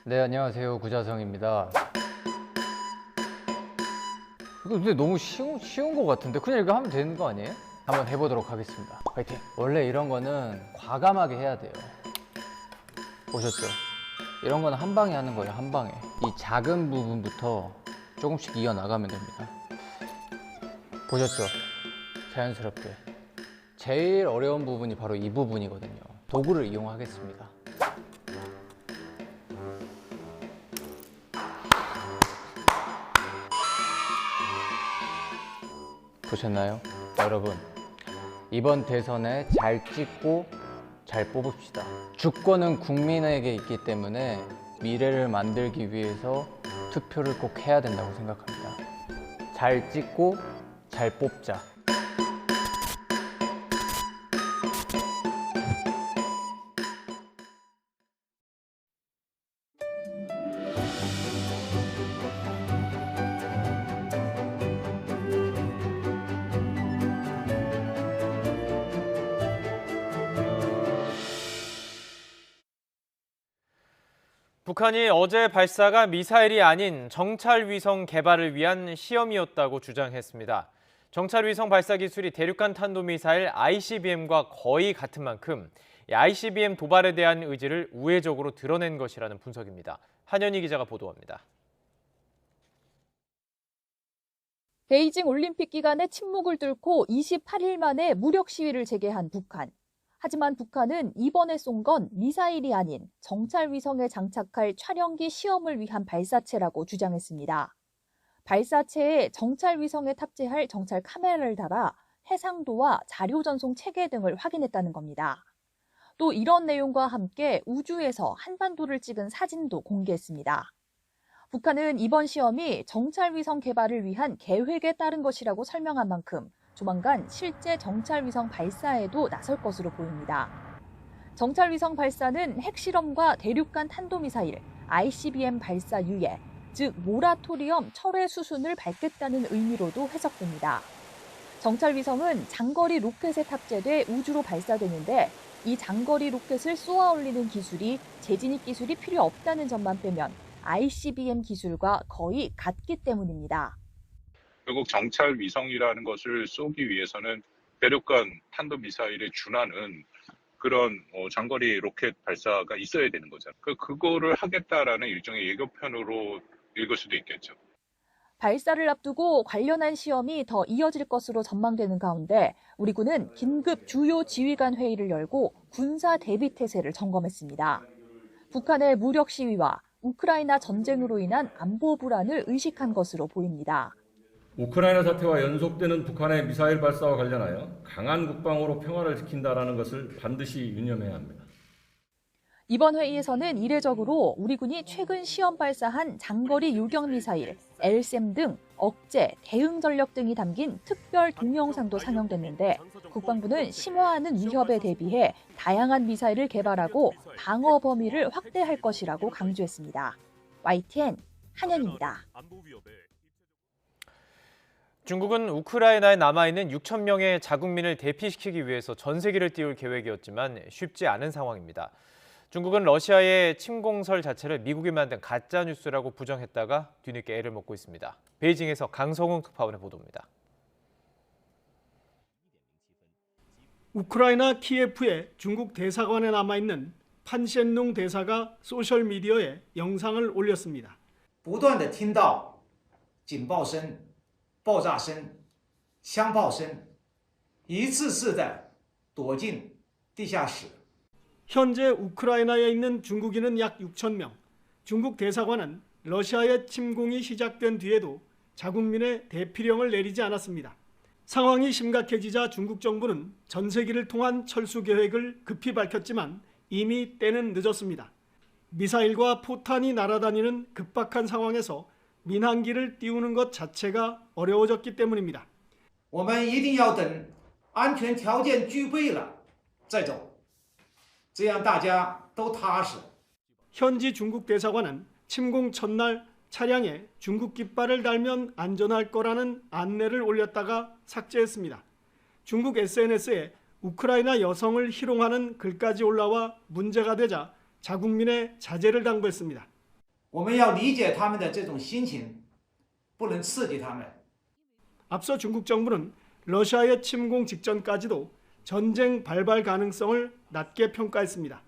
네, 안녕하세요. 구자성입니다. 이거 근데 너무 쉬운 거 같은데 그냥 이거 하면 되는 거 아니에요? 한번 해보도록 하겠습니다. 파이팅! 원래 이런 거는 과감하게 해야 돼요. 보셨죠? 이런 거는 한 방에 하는 거예요, 한 방에. 이 작은 부분부터 조금씩 이어나가면 됩니다. 보셨죠? 자연스럽게. 제일 어려운 부분이 바로 이 부분이거든요. 도구를 이용하겠습니다. 보셨나요? 여러분, 이번 대선에 잘 찍고 잘 뽑읍시다. 주권은 국민에게 있기 때문에 미래를 만들기 위해서 투표를 꼭 해야 된다고 생각합니다. 잘 찍고 잘 뽑자. 북한이 어제 발사가 미사일이 아닌 정찰위성 개발을 위한 시험이었다고 주장했습니다. 정찰위성 발사 기술이 대륙간 탄도미사일 ICBM과 거의 같은 만큼 ICBM 도발에 대한 의지를 우회적으로 드러낸 것이라는 분석입니다. 한현희 기자가 보도합니다. 베이징 올림픽 기간에 침묵을 뚫고 28일 만에 무력 시위를 재개한 북한. 하지만 북한은 이번에 쏜 건 미사일이 아닌 정찰위성에 장착할 촬영기 시험을 위한 발사체라고 주장했습니다. 발사체에 정찰위성에 탑재할 정찰 카메라를 달아 해상도와 자료 전송 체계 등을 확인했다는 겁니다. 또 이런 내용과 함께 우주에서 한반도를 찍은 사진도 공개했습니다. 북한은 이번 시험이 정찰위성 개발을 위한 계획에 따른 것이라고 설명한 만큼 조만간 실제 정찰위성 발사에도 나설 것으로 보입니다. 정찰위성 발사는 핵실험과 대륙간 탄도미사일, ICBM 발사 유예, 즉 모라토리엄 철회 수순을 밟겠다는 의미로도 해석됩니다. 정찰위성은 장거리 로켓에 탑재돼 우주로 발사되는데 이 장거리 로켓을 쏘아 올리는 기술이 재진입 기술이 필요 없다는 점만 빼면 ICBM 기술과 거의 같기 때문입니다. 결국 정찰 위성이라는 것을 쏘기 위해서는 대륙간 탄도미사일에 준하는 그런 장거리 로켓 발사가 있어야 되는 거잖아요. 그거를 하겠다라는 일종의 예고편으로 읽을 수도 있겠죠. 발사를 앞두고 관련한 시험이 더 이어질 것으로 전망되는 가운데 우리 군은 긴급 주요 지휘관 회의를 열고 군사 대비 태세를 점검했습니다. 북한의 무력 시위와 우크라이나 전쟁으로 인한 안보 불안을 의식한 것으로 보입니다. 우크라이나 사태와 연속되는 북한의 미사일 발사와 관련하여 강한 국방으로 평화를 지킨다라는 것을 반드시 유념해야 합니다. 이번 회의에서는 이례적으로 우리 군이 최근 시험 발사한 장거리 요격 미사일, LSAM 등 억제, 대응 전력 등이 담긴 특별 동영상도 상영됐는데 국방부는 심화하는 위협에 대비해 다양한 미사일을 개발하고 방어 범위를 확대할 것이라고 강조했습니다. YTN 한현입니다. 중국은 우크라이나에 남아있는 6천 명의 자국민을 대피시키기 위해서 전세기를 띄울 계획이었지만 쉽지 않은 상황입니다. 중국은 러시아의 침공설 자체를 미국이 만든 가짜뉴스라고 부정했다가 뒤늦게 애를 먹고 있습니다. 베이징에서 강성웅 특파원의 보도입니다. 우크라이나 키예프의 중국 대사관에 남아있는 판센농 대사가 소셜미디어에 영상을 올렸습니다. 不断地听到警报声、爆炸声、枪炮声，一次次地躲进地下室。 현재 우크라이나에 있는 중국인은 약 6천 명. 중국 대사관은 러시아의 침공이 시작된 뒤에도 자국민의 대피령을 내리지 않았습니다. 상황이 심각해지자 중국 정부는 전세기를 통한 철수 계획을 급히 밝혔지만 이미 때는 늦었습니다. 미사일과 포탄이 날아다니는 급박한 상황에서 민항기를 띄우는 것 자체가 어려워졌기 때문입니다. 我们一定要等安全条件具备了再走，这样大家都踏实。 현지 중국 대사관은 침공 첫날 차량에 중국 깃발을 달면 안전할 거라는 안내를 올렸다가 삭제했습니다. 중국 SNS에 우크라이나 여성을 희롱하는 글까지 올라와 문제가 되자 자국민의 자제를 당부했습니다. 我们要理解他们的这种心情，不能刺激他们。 앞서 중국 정부는 러시아의 침공 직전까지도 전쟁 발발 가능성을 낮게 평가했습니다.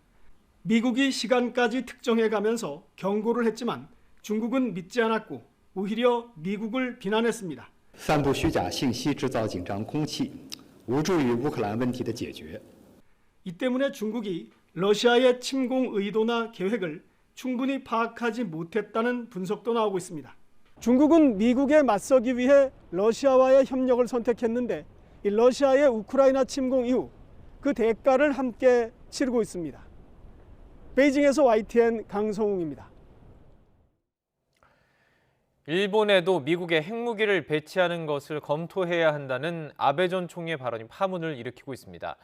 미국이 시간까지 특정해가면서 경고를 했지만 중국은 믿지 않았고 오히려 미국을 비난했습니다. 散布虚假信息制造紧张空气无助于乌克兰问题的解决. 이 때문에 중국이 러시아의 침공 의도나 계획을 충분히 파악하지 못했다는 분석도 나오고 있습니다. 중국은 미국에 맞서기 위해 러시아와의 협력을 선택했는데 이 러시아의 우크라이나 침공 이후 그 대가를 함께 치르고 있습니다. 베이징에서 YTN 강성웅입니다. 일본에도 미국의 핵무기를 배치하는 것을 검토해야 한다는 아베 전 총리의 발언이 파문을 일으키고 있습니다.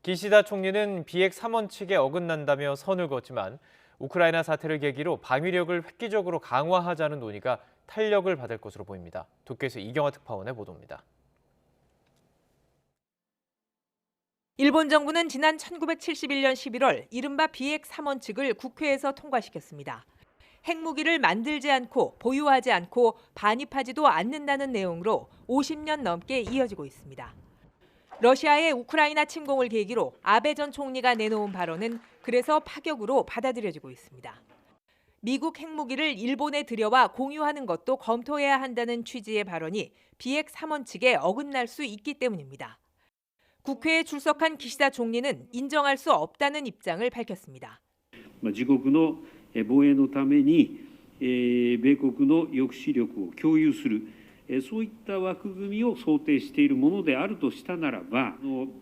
기시다 총리는 비핵 3원 측에 어긋난다며 선을 그었지만 우크라이나 사태를 계기로 방위력을 획기적으로 강화하자는 논의가 탄력을 받을 것으로 보입니다. 도쿄에서 이경화 특파원의 보도입니다. 일본 정부는 지난 1971년 11월 이른바 비핵 3원칙을 국회에서 통과시켰습니다. 핵무기를 만들지 않고 보유하지 않고 반입하지도 않는다는 내용으로 50년 넘게 이어지고 있습니다. 러시아의 우크라이나 침공을 계기로 아베 전 총리가 내놓은 발언은 그래서 파격으로 받아들여지고 있습니다. 미국 핵무기를 일본에 들여와 공유하는 것도 검토해야 한다는 취지의 발언이 비핵 3원칙에 어긋날 수 있기 때문입니다. 국회에 출석한 기시다 총리는 인정할 수 없다는 입장을 밝혔습니다. 自国の防衛のために米国の抑止力を共有するそういった枠組みを想定しているものであるとしたならば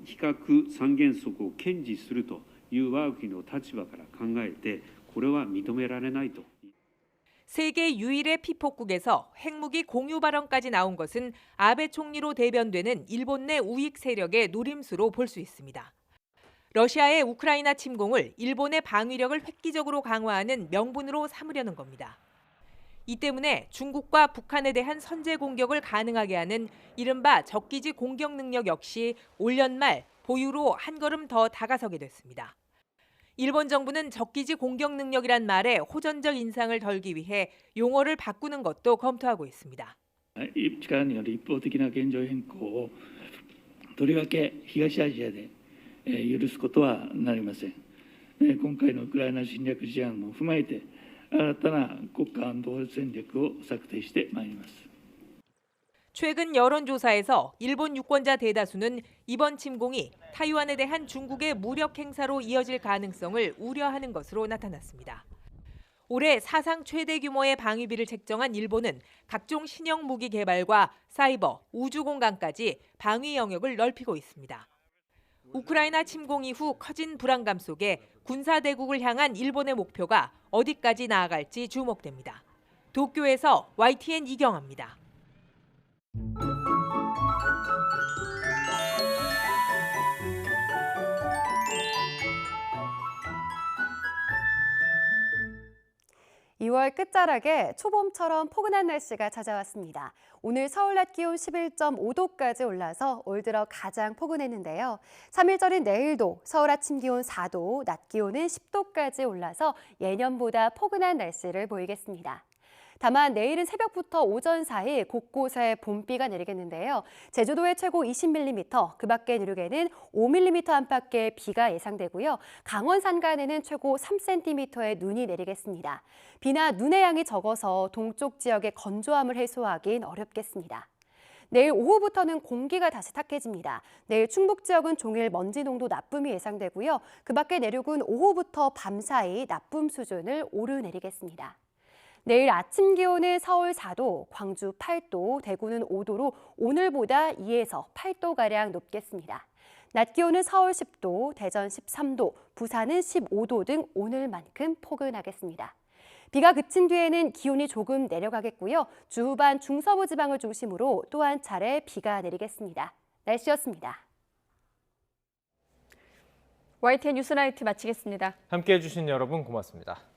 非核三原則を堅持するという我が国の立場から考えてこれは認められないと. 세계 유일의 피폭국에서 핵무기 공유 발언까지 나온 것은 아베 총리로 대변되는 일본 내 우익 세력의 노림수로 볼 수 있습니다. 러시아의 우크라이나 침공을 일본의 방위력을 획기적으로 강화하는 명분으로 삼으려는 겁니다. 이 때문에 중국과 북한에 대한 선제 공격을 가능하게 하는 이른바 적기지 공격 능력 역시 올 연말 보유로 한 걸음 더 다가서게 됐습니다. 일본 정부는 적기지 공격 능력이란 말에 호전적 인상을 덜기 위해 용어를 바꾸는 것도 검토하고 있습니다. 力による一方的な現状変更をとりわけ東アジアで許すことはなりません。今回のウクライナ侵略事案も踏まえて新たな国家安保戦略を策定してまいります. 최근 여론조사에서 일본 유권자 대다수는 이번 침공이 타이완에 대한 중국의 무력 행사로 이어질 가능성을 우려하는 것으로 나타났습니다. 올해 사상 최대 규모의 방위비를 책정한 일본은 각종 신형 무기 개발과 사이버, 우주 공간까지 방위 영역을 넓히고 있습니다. 우크라이나 침공 이후 커진 불안감 속에 군사대국을 향한 일본의 목표가 어디까지 나아갈지 주목됩니다. 도쿄에서 YTN 이경아입니다. (2월) 끝자락에 초봄처럼 포근한 날씨가 찾아왔습니다. 오늘 서울 낮 기온 11.5도까지 올라서 올 들어 가장 포근했는데요. 3일절인 내일도 서울 아침 기온 4도, 낮 기온은 10도까지 올라서 예년보다 포근한 날씨를 보이겠습니다. 다만 내일은 새벽부터 오전 사이 곳곳에 봄비가 내리겠는데요. 제주도에 최고 20mm, 그 밖의 내륙에는 5mm 안팎의 비가 예상되고요. 강원 산간에는 최고 3cm의 눈이 내리겠습니다. 비나 눈의 양이 적어서 동쪽 지역의 건조함을 해소하긴 어렵겠습니다. 내일 오후부터는 공기가 다시 탁해집니다. 내일 충북 지역은 종일 먼지 농도 나쁨이 예상되고요. 그 밖의 내륙은 오후부터 밤 사이 나쁨 수준을 오르내리겠습니다. 내일 아침 기온은 서울 4도, 광주 8도, 대구는 5도로 오늘보다 2에서 8도가량 높겠습니다. 낮 기온은 서울 10도, 대전 13도, 부산은 15도 등 오늘만큼 포근하겠습니다. 비가 그친 뒤에는 기온이 조금 내려가겠고요. 주 후반 중서부 지방을 중심으로 또 한 차례 비가 내리겠습니다. 날씨였습니다. YTN 뉴스나이트 마치겠습니다. 함께해 주신 여러분 고맙습니다.